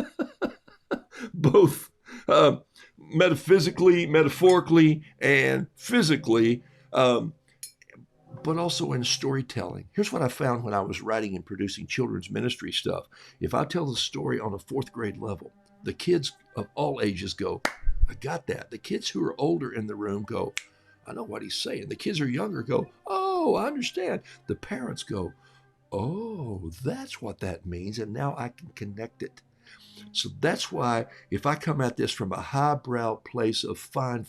metaphysically, metaphorically, and physically, but also in storytelling. Here's what I found when I was writing and producing children's ministry stuff. If I tell the story on a 4th grade level, the kids of all ages go, I got that. The kids who are older in the room go, I know what he's saying. The kids who are younger go, oh, I understand. The parents go, oh, that's what that means. And now I can connect it. So that's why if I come at this from a highbrow place of fine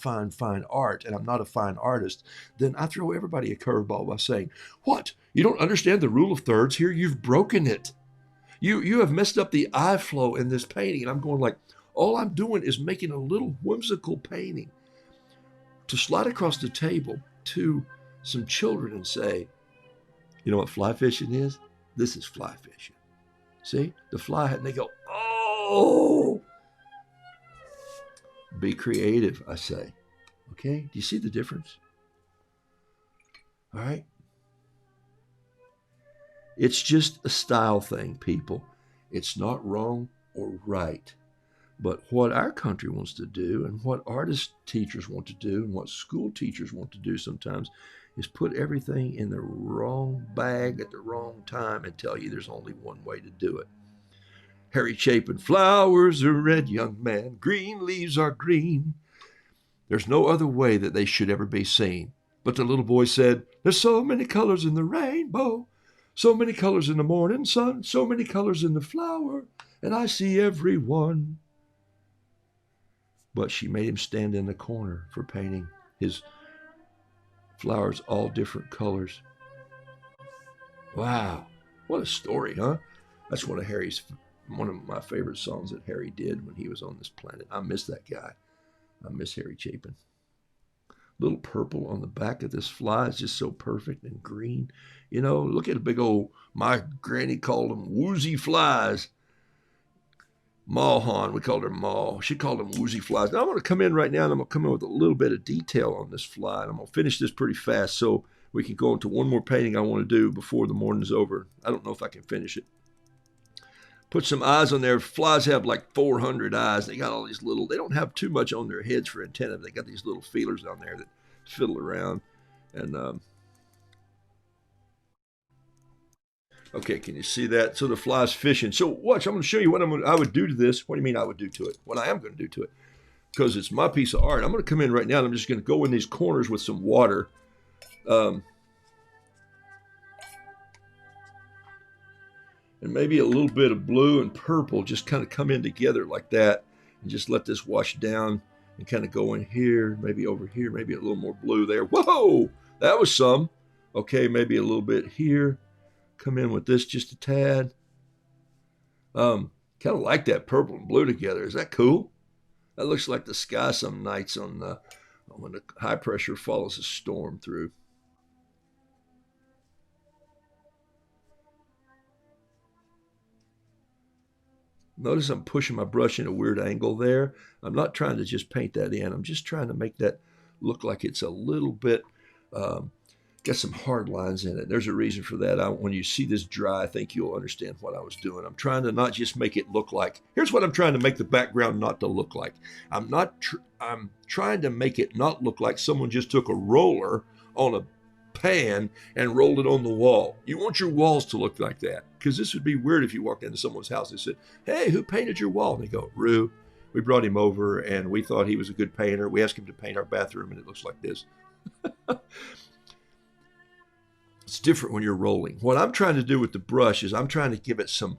art, and I'm not a fine artist, then I throw everybody a curveball by saying, what? You don't understand the rule of thirds here? You've broken it. You have messed up the eye flow in this painting. And I'm going like, all I'm doing is making a little whimsical painting to slide across the table to some children and say, you know what fly fishing is? This is fly fishing. See? The fly, and they go, oh! Be creative, I say. Okay? Do you see the difference? All right? It's just a style thing, people. It's not wrong or right. But what our country wants to do and what artist teachers want to do and what school teachers want to do sometimes is put everything in the wrong bag at the wrong time and tell you there's only one way to do it. Harry Chapin, flowers are red, young man, green leaves are green. There's no other way that they should ever be seen. But the little boy said, there's so many colors in the rainbow, so many colors in the morning sun, so many colors in the flower, and I see every one. But she made him stand in the corner for painting his flowers all different colors. Wow, what a story, huh? That's one of my favorite songs that Harry did when he was on this planet. I miss that guy. I miss Harry Chapin. Little purple on the back of this fly is just so perfect and green. You know, look at a big old, my granny called them woozy flies. Mawhawn. We called her Maw. She called them woozy flies. Now I'm going to come in right now and I'm going to come in with a little bit of detail on this fly. And I'm going to finish this pretty fast so we can go into one more painting I want to do before the morning's over. I don't know if I can finish it. Put some eyes on there. Flies have like 400 eyes. They got all these little, they don't have too much on their heads for antenna. They got these little feelers down there that fiddle around. And, okay, can you see that? So the fly's fishing. So watch, I'm going to show you what I would do to this. What do you mean I would do to it? What I am going to do to it. Because it's my piece of art. I'm going to come in right now and I'm just going to go in these corners with some water. And maybe a little bit of blue and purple just kind of come in together like that. And just let this wash down and kind of go in here, maybe over here, maybe a little more blue there. Whoa, that was some. Okay, maybe a little bit here. Come in with this just a tad. Kind of like that purple and blue together. Is that cool? That looks like the sky some nights on when the high pressure follows a storm through. Notice I'm pushing my brush in a weird angle there. I'm not trying to just paint that in. I'm just trying to make that look like it's a little bit, got some hard lines in it. There's a reason for that. When you see this dry, I think you'll understand what I was doing. I'm trying to not just make it look like, here's what I'm trying to make the background not to look like. I'm trying to make it not look like someone just took a roller on a pan and rolled it on the wall. You want your walls to look like that, because this would be weird if you walked into someone's house and said, hey, who painted your wall? And they go, Roo. We brought him over and we thought he was a good painter. We asked him to paint our bathroom and it looks like this. It's different when you're rolling. What I'm trying to do with the brush is I'm trying to give it some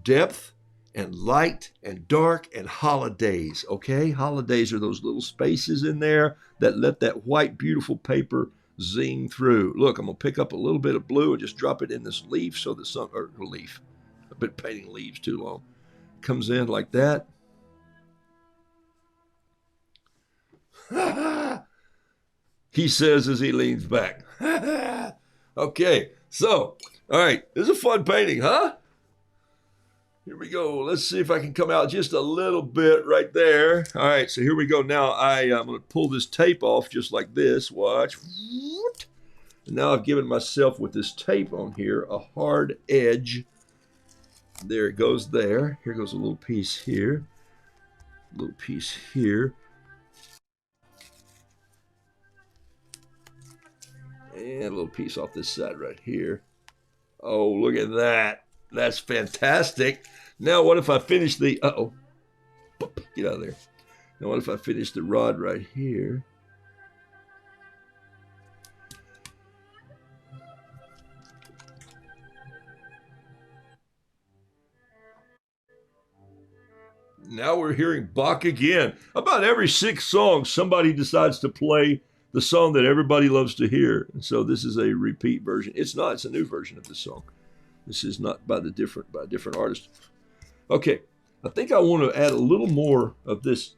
depth and light and dark and holidays, okay? Holidays are those little spaces in there that let that white, beautiful paper zing through. Look, I'm going to pick up a little bit of blue and just drop it in this leaf so the sun, or leaf, I've been painting leaves too long, comes in like that. He says as he leans back. Okay, so, all right, this is a fun painting, huh? Here we go. Let's see if I can come out just a little bit right there. All right, so here we go. Now I'm going to pull this tape off just like this. Watch. And now I've given myself with this tape on here a hard edge. There it goes there. Here goes a little piece here. A little piece here. And a little piece off this side right here. Oh, look at that. That's fantastic. Now what if I finish the, get out of there. Now what if I finish the rod right here? Now we're hearing Bach again. About every 6 songs, somebody decides to play the song that everybody loves to hear. And so this is a repeat version. It's not, it's a new version of this song. This is not by a different artist. Okay, I think I want to add a little more of this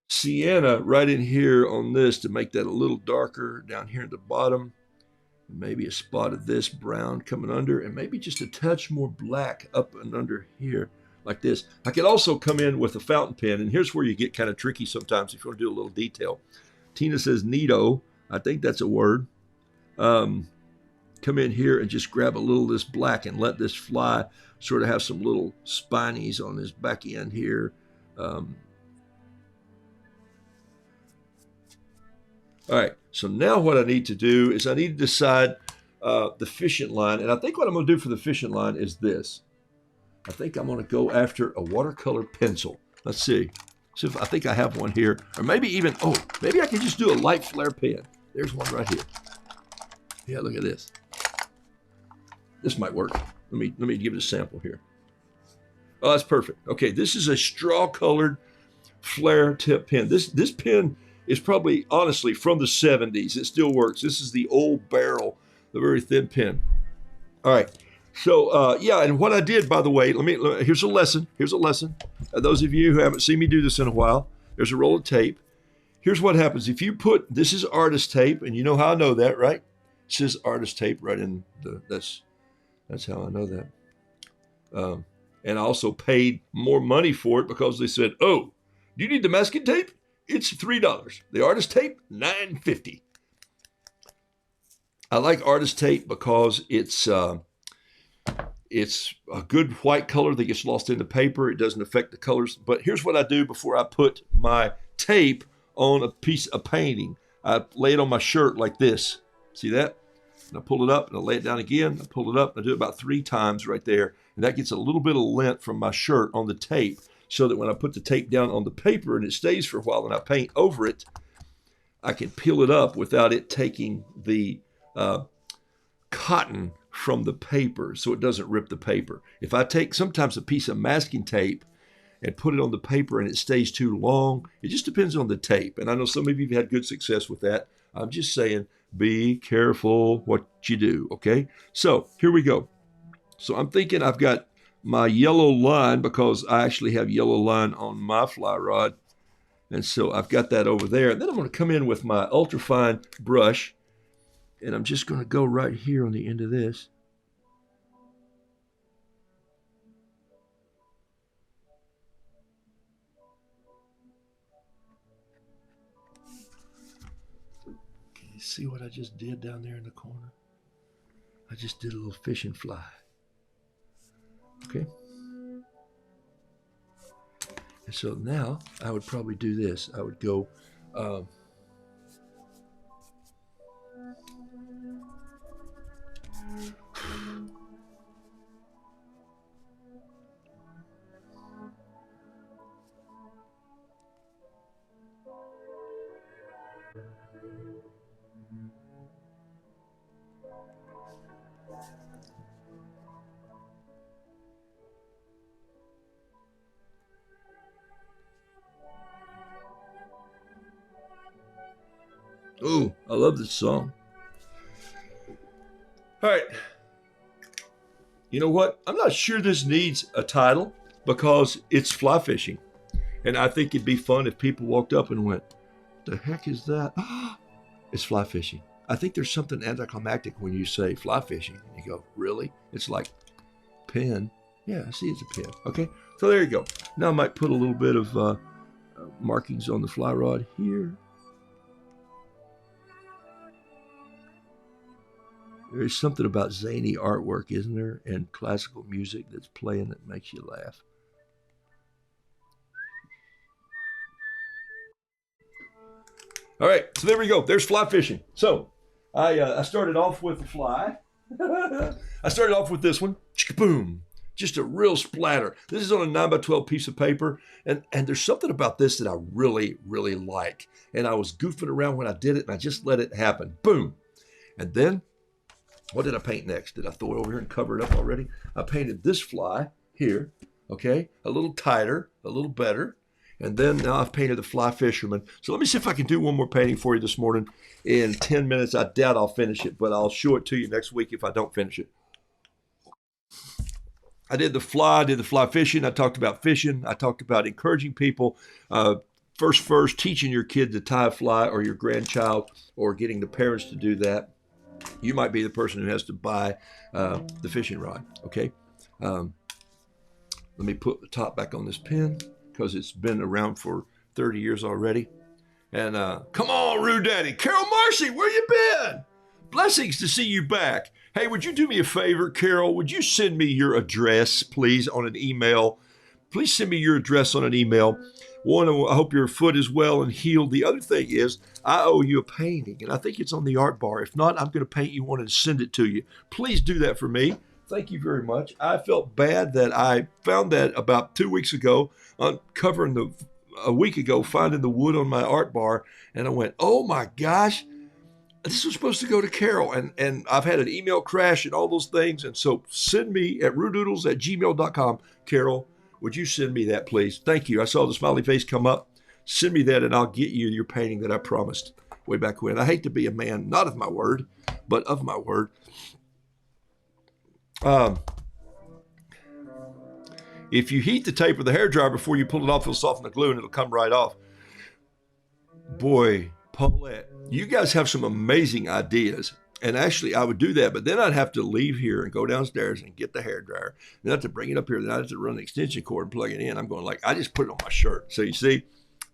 sienna right in here on this to make that a little darker down here at the bottom. And maybe a spot of this brown coming under, and maybe just a touch more black up and under here like this. I could also come in with a fountain pen, and here's where you get kind of tricky sometimes if you want to do a little detail. Tina says neato. I think that's a word. Come in here and just grab a little of this black and let this fly sort of have some little spinies on his back end here. All right, so now what I need to do is I need to decide the fishing line. And I think what I'm going to do for the fishing line is this. I think I'm going to go after a watercolor pencil. Let's see. So if I think I have one here. Or maybe even, maybe I can just do a light flare pen. There's one right here. Yeah, look at this. This might work. Let me give it a sample here. Oh, that's perfect. Okay, this is a straw-colored flare tip pen. This pen is probably, honestly, from the 70s. It still works. This is the old barrel, the very thin pen. All right. So, yeah, and what I did, by the way, here's a lesson. Here's a lesson. Those of you who haven't seen me do this in a while, there's a roll of tape. Here's what happens. If you put, this is artist tape, and you know how I know that, right? It says artist tape right in the, that's how I know that. And I also paid more money for it because they said, "Oh, do you need the masking tape? It's $3. The artist tape, $9.50." I like artist tape because it's a good white color that gets lost in the paper. It doesn't affect the colors. But here's what I do before I put my tape on a piece of painting. I lay it on my shirt like this. See that? And I pull it up and I lay it down again. I pull it up and I do it about 3 times right there. And that gets a little bit of lint from my shirt on the tape so that when I put the tape down on the paper and it stays for a while and I paint over it, I can peel it up without it taking the cotton from the paper so it doesn't rip the paper. If I take sometimes a piece of masking tape and put it on the paper and it stays too long, it just depends on the tape. And I know some of you have had good success with that. I'm just saying, be careful what you do, okay? So here we go. So I'm thinking I've got my yellow line because I actually have yellow line on my fly rod. And so I've got that over there. And then I'm going to come in with my ultrafine brush. And I'm just going to go right here on the end of this. Can you see what I just did down there in the corner? I just did a little fishing fly. Okay. And so now I would probably do this. I would go oh, I love this song. All right. You know what? I'm not sure this needs a title because it's fly fishing. And I think it'd be fun if people walked up and went, "The heck is that?" It's fly fishing. I think there's something anticlimactic when you say fly fishing. And you go, really? It's like pen. Yeah, I see it's a pen. Okay, so there you go. Now I might put a little bit of markings on the fly rod here. There's something about zany artwork, isn't there? And classical music that's playing that makes you laugh. All right, so there we go. There's fly fishing. So I started off with the fly. I started off with this one. Boom. Just a real splatter. This is on a 9x12 piece of paper. And there's something about this that I really, really like. And I was goofing around when I did it, and I just let it happen. Boom. And then, what did I paint next? Did I throw it over here and cover it up already? I painted this fly here, okay? A little tighter, a little better. And then now I've painted the fly fisherman. So let me see if I can do one more painting for you this morning in 10 minutes. I doubt I'll finish it, but I'll show it to you next week if I don't finish it. I did the fly fishing. I talked about fishing. I talked about encouraging people. First, teaching your kid to tie a fly or your grandchild or getting the parents to do that. You might be the person who has to buy the fishing rod, okay? Let me put the top back on this pen because it's been around for 30 years already. And come on, Roo Daddy. Carol Marcy, where you been? Blessings to see you back. Hey, would you do me a favor, Carol? Would you send me your address, please, on an email? Please send me your address on an email. One, I hope your foot is well and healed. The other thing is, I owe you a painting, and I think it's on the art bar. If not, I'm going to paint you one and send it to you. Please do that for me. Thank you very much. I felt bad that I found that about 2 weeks ago, uncovering a week ago, finding the wood on my art bar, and I went, oh my gosh, this was supposed to go to Carol, and I've had an email crash and all those things, and so send me at roodoodles@gmail.com. Carol, would you send me that, please? Thank you. I saw the smiley face come up. Send me that, and I'll get you your painting that I promised way back when. I hate to be a man, not of my word, but of my word. If you heat the tape with the hairdryer before you pull it off, it'll soften the glue, and it'll come right off. Boy, Paulette, you guys have some amazing ideas. And actually, I would do that, but then I'd have to leave here and go downstairs and get the hairdryer. Then I have to bring it up here. Then I have to run the extension cord and plug it in. I'm going like, I just put it on my shirt. So you see,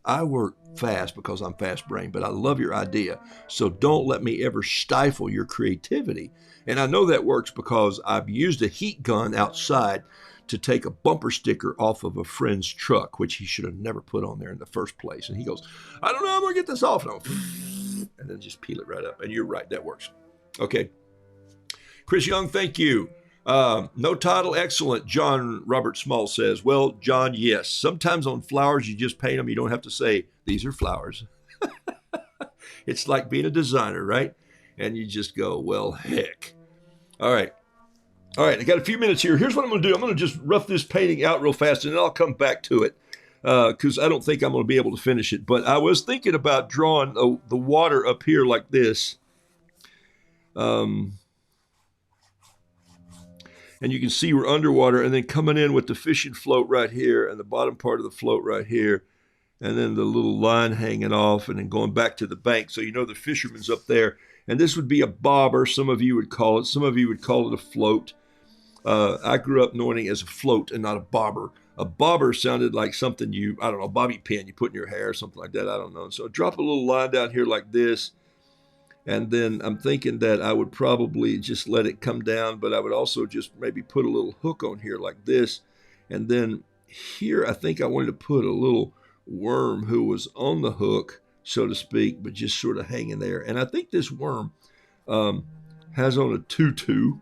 I work fast because I'm fast brain, but I love your idea. So don't let me ever stifle your creativity. And I know that works because I've used a heat gun outside to take a bumper sticker off of a friend's truck, which he should have never put on there in the first place. And he goes, I don't know, I'm going to get this off. And then just peel it right up. And you're right, that works. Okay. Chris Young, thank you. No title, excellent. John Robert Small says, well, John, yes. Sometimes on flowers, you just paint them. You don't have to say, these are flowers. It's like being a designer, right? And you just go, well, heck. All right. I got a few minutes here. Here's what I'm going to do. I'm going to just rough this painting out real fast, and then I'll come back to it because I don't think I'm going to be able to finish it. But I was thinking about drawing the water up here like this. And you can see we're underwater, and then coming in with the fishing float right here and the bottom part of the float right here, and then the little line hanging off and then going back to the bank. So you know the fisherman's up there. And this would be a bobber, some of you would call it. Some of you would call it a float. I grew up knowing it as a float and not a bobber. A bobber sounded like something I don't know, bobby pin you put in your hair or something like that. I don't know. So drop a little line down here like this. And then I'm thinking that I would probably just let it come down, but I would also just maybe put a little hook on here like this. And then here, I think I wanted to put a little worm who was on the hook, so to speak, but just sort of hanging there. And I think this worm has on a tutu.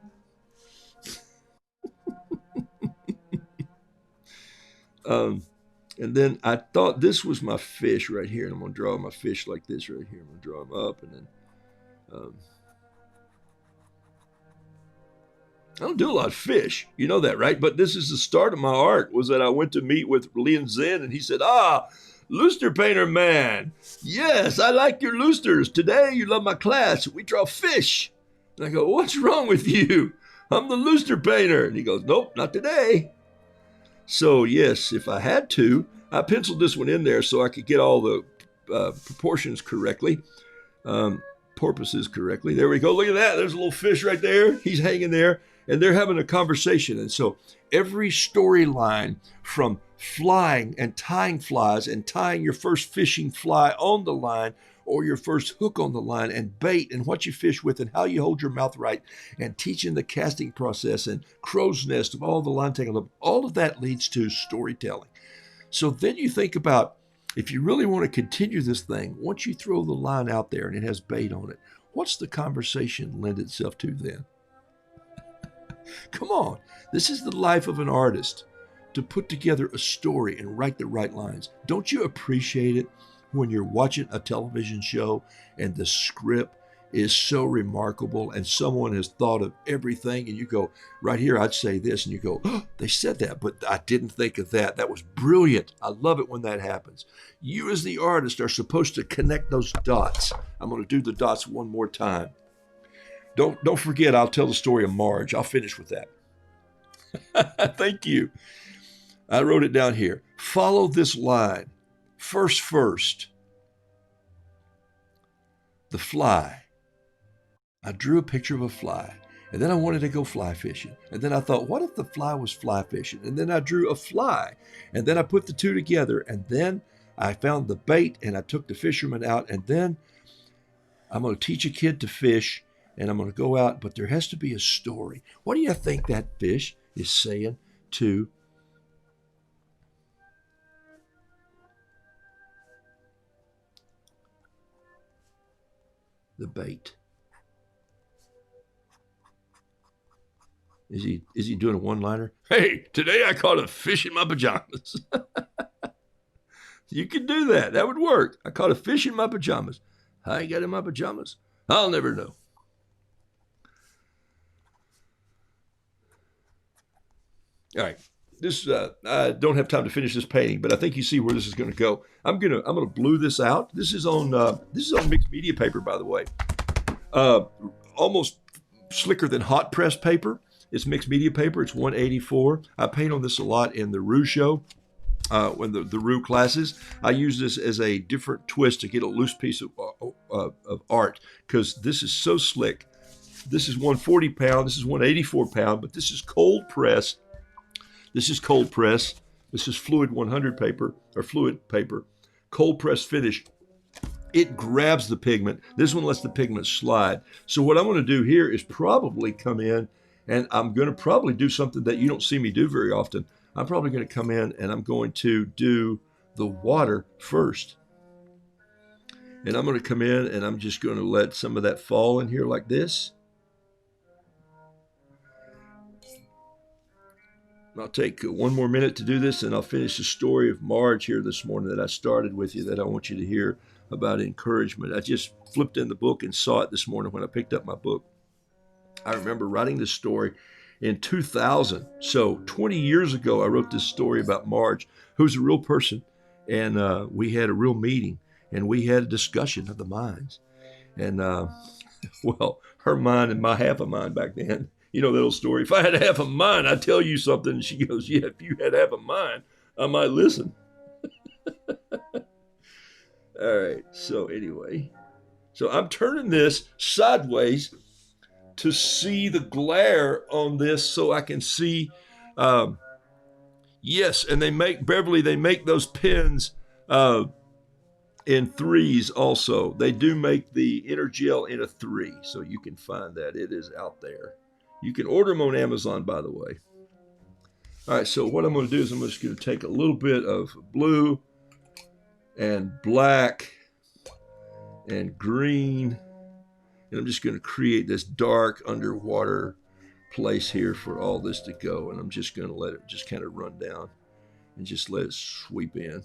And then I thought this was my fish right here. And I'm going to draw my fish like this right here. I'm going to draw him up and then I don't do a lot of fish. You know that, right? But this is the start of my art, was that I went to meet with Liam Zen, and he said, Lustre painter man. Yes, I like your lusters. Today you love my class. We draw fish. And I go, what's wrong with you? I'm the lustre painter. And he goes, nope, not today. So yes, if I had to, I penciled this one in there so I could get all the proportions correctly. Porpoises correctly. There we go. Look at that. There's a little fish right there. He's hanging there, and they're having a conversation. And so every storyline from flying and tying flies and tying your first fishing fly on the line or your first hook on the line and bait and what you fish with and how you hold your mouth right and teaching the casting process and crow's nest of all the line taking, all of that leads to storytelling. So then you think about, if you really want to continue this thing, once you throw the line out there and it has bait on it, what's the conversation lend itself to then? Come on. This is the life of an artist, to put together a story and write the right lines. Don't you appreciate it when you're watching a television show and the script is so remarkable and someone has thought of everything and you go, right here, I'd say this, and you go, oh, they said that, but I didn't think of that. That was brilliant. I love it when that happens. You as the artist are supposed to connect those dots. I'm going to do the dots one more time. Don't forget, I'll tell the story of Marge. I'll finish with that. Thank you. I wrote it down here. Follow this line. First, the fly. I drew a picture of a fly, and then I wanted to go fly fishing. And then I thought, what if the fly was fly fishing? And then I drew a fly, and then I put the two together, and then I found the bait, and I took the fisherman out, and then I'm going to teach a kid to fish, and I'm going to go out, but there has to be a story. What do you think that fish is saying to the bait? Is he doing a one-liner? Hey, today I caught a fish in my pajamas. You could do that. That would work. I caught a fish in my pajamas. How I got in my pajamas? I'll never know. All right. This I don't have time to finish this painting, but I think you see where this is going to go. I'm gonna blue this out. This is on mixed media paper, by the way. Almost slicker than hot press paper. It's mixed media paper. It's 184. I paint on this a lot in the Roo show, when the Roo classes. I use this as a different twist to get a loose piece of art, because this is so slick. This is 140 pound. This is 184 pound, but this is cold press. This is cold press. This is fluid 100 paper or fluid paper, cold press finish. It grabs the pigment. This one lets the pigment slide. So what I'm going to do here is probably come in, and I'm going to probably do something that you don't see me do very often. I'm probably going to come in and I'm going to do the water first. And I'm going to come in and I'm just going to let some of that fall in here like this. I'll take one more minute to do this, and I'll finish the story of Marge here this morning that I started with you, that I want you to hear about encouragement. I just flipped in the book and saw it this morning when I picked up my book. I remember writing this story in 2000. So 20 years ago, I wrote this story about Marge, who's a real person, and we had a real meeting, and we had a discussion of the minds. And, well, her mind and my half a mind back then. You know that old story. If I had half a mind, I'd tell you something. And she goes, yeah, if you had half a mind, I might listen. All right. So anyway, so I'm turning this sideways to see the glare on this so I can see. Yes, and they make, Beverly, they make those pens in threes also. They do make the inner gel in a 3, so you can find that. It is out there. You can order them on Amazon, by the way. All right, so what I'm going to do is I'm just going to take a little bit of blue and black and green, and I'm just going to create this dark underwater place here for all this to go, and I'm just going to let it just kind of run down and just let it sweep in.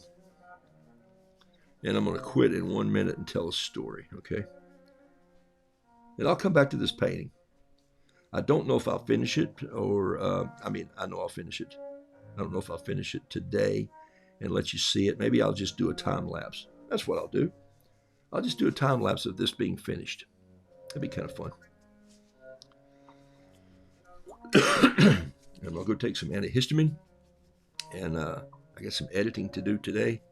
And I'm going to quit in 1 minute and tell a story, okay? And I'll come back to this painting. I don't know if I'll finish it, or, I know I'll finish it. I don't know if I'll finish it today and let you see it. Maybe I'll just do a time lapse. That's what I'll do. I'll just do a time lapse of this being finished. That'd be kind of fun. And I'll go take some antihistamine, and I got some editing to do today,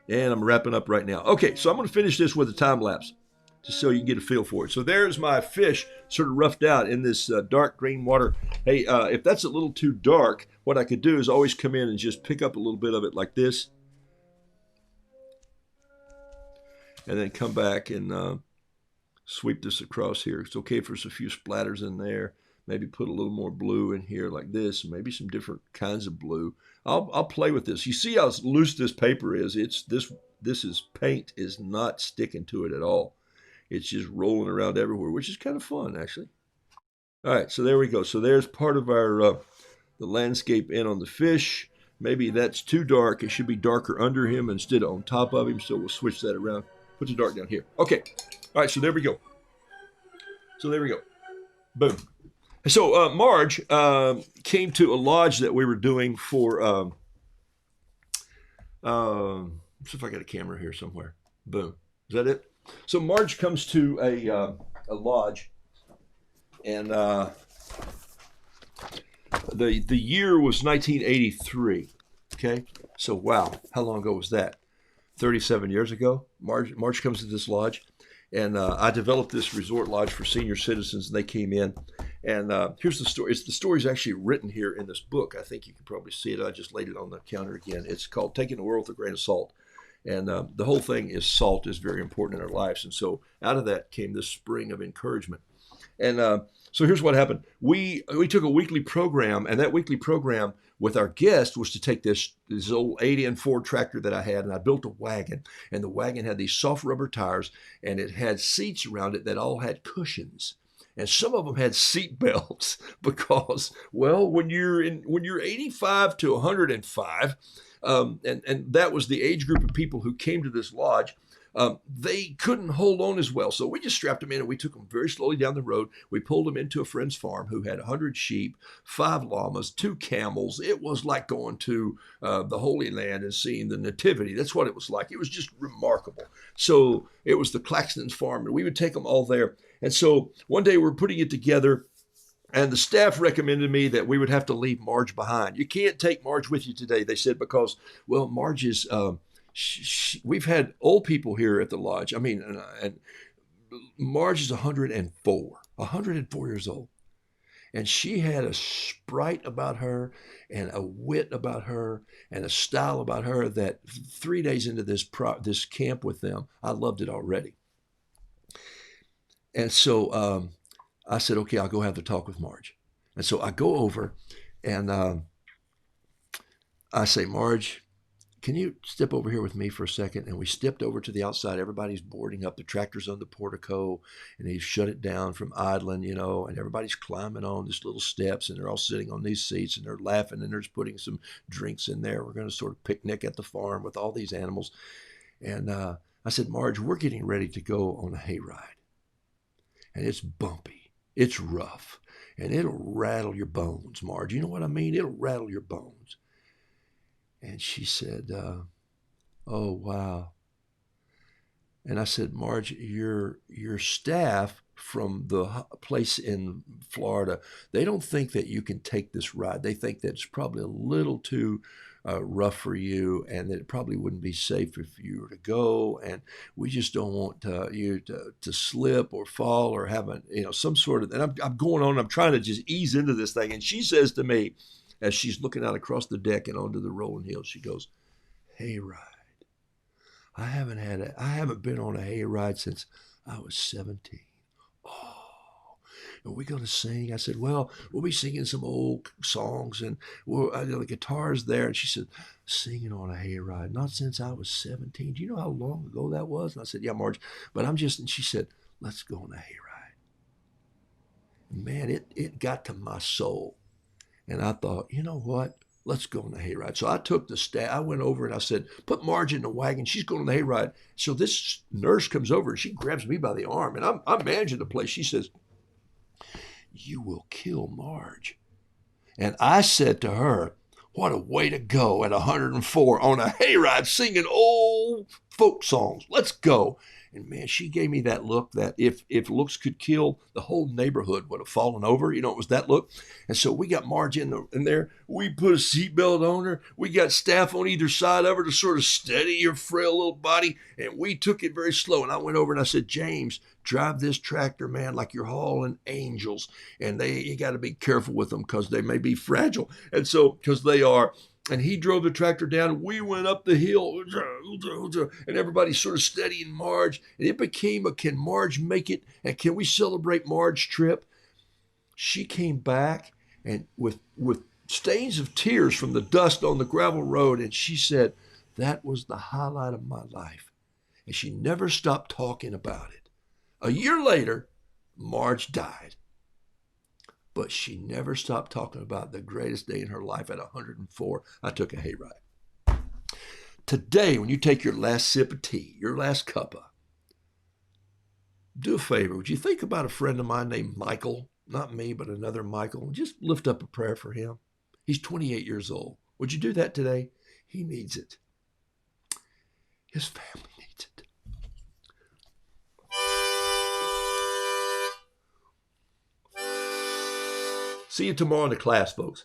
and I'm wrapping up right now. Okay, so I'm going to finish this with a time lapse, just so you can get a feel for it. So there's my fish sort of roughed out in this dark green water. Hey, if that's a little too dark, what I could do is always come in and just pick up a little bit of it like this, and then come back and sweep this across here. It's okay if there's a few splatters in there. Maybe put a little more blue in here like this, maybe some different kinds of blue. I'll play with this. You see how loose this paper is? This is paint is not sticking to it at all. It's just rolling around everywhere, which is kind of fun, actually. All right, so there we go. So there's part of our the landscape in on the fish. Maybe that's too dark. It should be darker under him instead of on top of him, so we'll switch that around. Put the dark down here. Okay. All right, so there we go. Boom. So Marge came to a lodge that we were doing for, let's see if I got a camera here somewhere. Boom. Is that it? So Marge comes to a lodge, and the year was 1983. Okay, so wow, how long ago was that? 37 years ago. Marge comes to this lodge, and I developed this resort lodge for senior citizens, and they came in. And here's the story. The story's actually written here in this book. I think you can probably see it. I just laid it on the counter again. It's called Taking the World with a Grain of Salt. And the whole thing is salt is very important in our lives. And so out of that came this spring of encouragement. And so here's what happened. We took a weekly program, and that weekly program with our guest was to take this old 80 Ford tractor that I had, and I built a wagon. And the wagon had these soft rubber tires, and it had seats around it that all had cushions. And some of them had seat belts because, well, when you're 85 to 105, and that was the age group of people who came to this lodge, they couldn't hold on as well. So we just strapped them in, and we took them very slowly down the road. We pulled them into a friend's farm who had 100 sheep, 5 llamas, 2 camels. It was like going to the Holy Land and seeing the Nativity. That's what it was like. It was just remarkable. So it was the Claxton's farm, and we would take them all there. And so one day we're putting it together, and the staff recommended me that we would have to leave Marge behind. You can't take Marge with you today, they said, because, well, Marge is, we've had old people here at the lodge. I mean, and Marge is 104 years old. And she had a sprite about her and a wit about her and a style about her that 3 days into this camp with them, I loved it already. And so I said, okay, I'll go have the talk with Marge. And so I go over and I say, Marge, can you step over here with me for a second? And we stepped over to the outside. Everybody's boarding up. The tractor's on the portico, and they've shut it down from idling, and everybody's climbing on these little steps, and they're all sitting on these seats, and they're laughing, and they're just putting some drinks in there. We're going to sort of picnic at the farm with all these animals. And I said, Marge, we're getting ready to go on a hayride. And it's bumpy. It's rough. And it'll rattle your bones, Marge. You know what I mean? It'll rattle your bones. And she said, oh, wow. And I said, Marge, your staff from the place in Florida, they don't think that you can take this ride. They think that it's probably a little too rough for you and that it probably wouldn't be safe if you were to go. And we just don't want you to slip or fall or have some sort of, and I'm going on, I'm trying to just ease into this thing. And she says to me, as she's looking out across the deck and onto the rolling hills, she goes, hayride. I haven't been on a hayride since I was 17. Oh, are we going to sing? I said, well, we'll be singing some old songs and the guitar's there. And she said, singing on a hayride, not since I was 17. Do you know how long ago that was? And I said, yeah, Marge, but and she said, let's go on a hayride. Man, it got to my soul. And I thought, you know what? Let's go on the hayride. So I took the staff. I went over and I said, put Marge in the wagon. She's going on the hayride. So this nurse comes over and she grabs me by the arm. And I'm managing the place. She says, you will kill Marge. And I said to her, what a way to go at 104 on a hayride singing old folk songs. Let's go. And man, she gave me that look that if looks could kill, the whole neighborhood would have fallen over. It was that look. And so we got Marge in there. We put a seatbelt on her. We got staff on either side of her to sort of steady her frail little body. And we took it very slow. And I went over and I said, James, drive this tractor, man, like you're hauling angels. And you got to be careful with them because they may be fragile. And so, because they are. And he drove the tractor down. We went up the hill, and everybody's sort of steadying Marge. And it became can Marge make it? And can we celebrate Marge's trip? She came back and with stains of tears from the dust on the gravel road. And she said, that was the highlight of my life. And she never stopped talking about it. A year later, Marge died. But she never stopped talking about the greatest day in her life at 104. I took a hayride. Today, when you take your last sip of tea, your last cuppa, do a favor. Would you think about a friend of mine named Michael? Not me, but another Michael. Just lift up a prayer for him. He's 28 years old. Would you do that today? He needs it. His family needs it. See you tomorrow in the class, folks.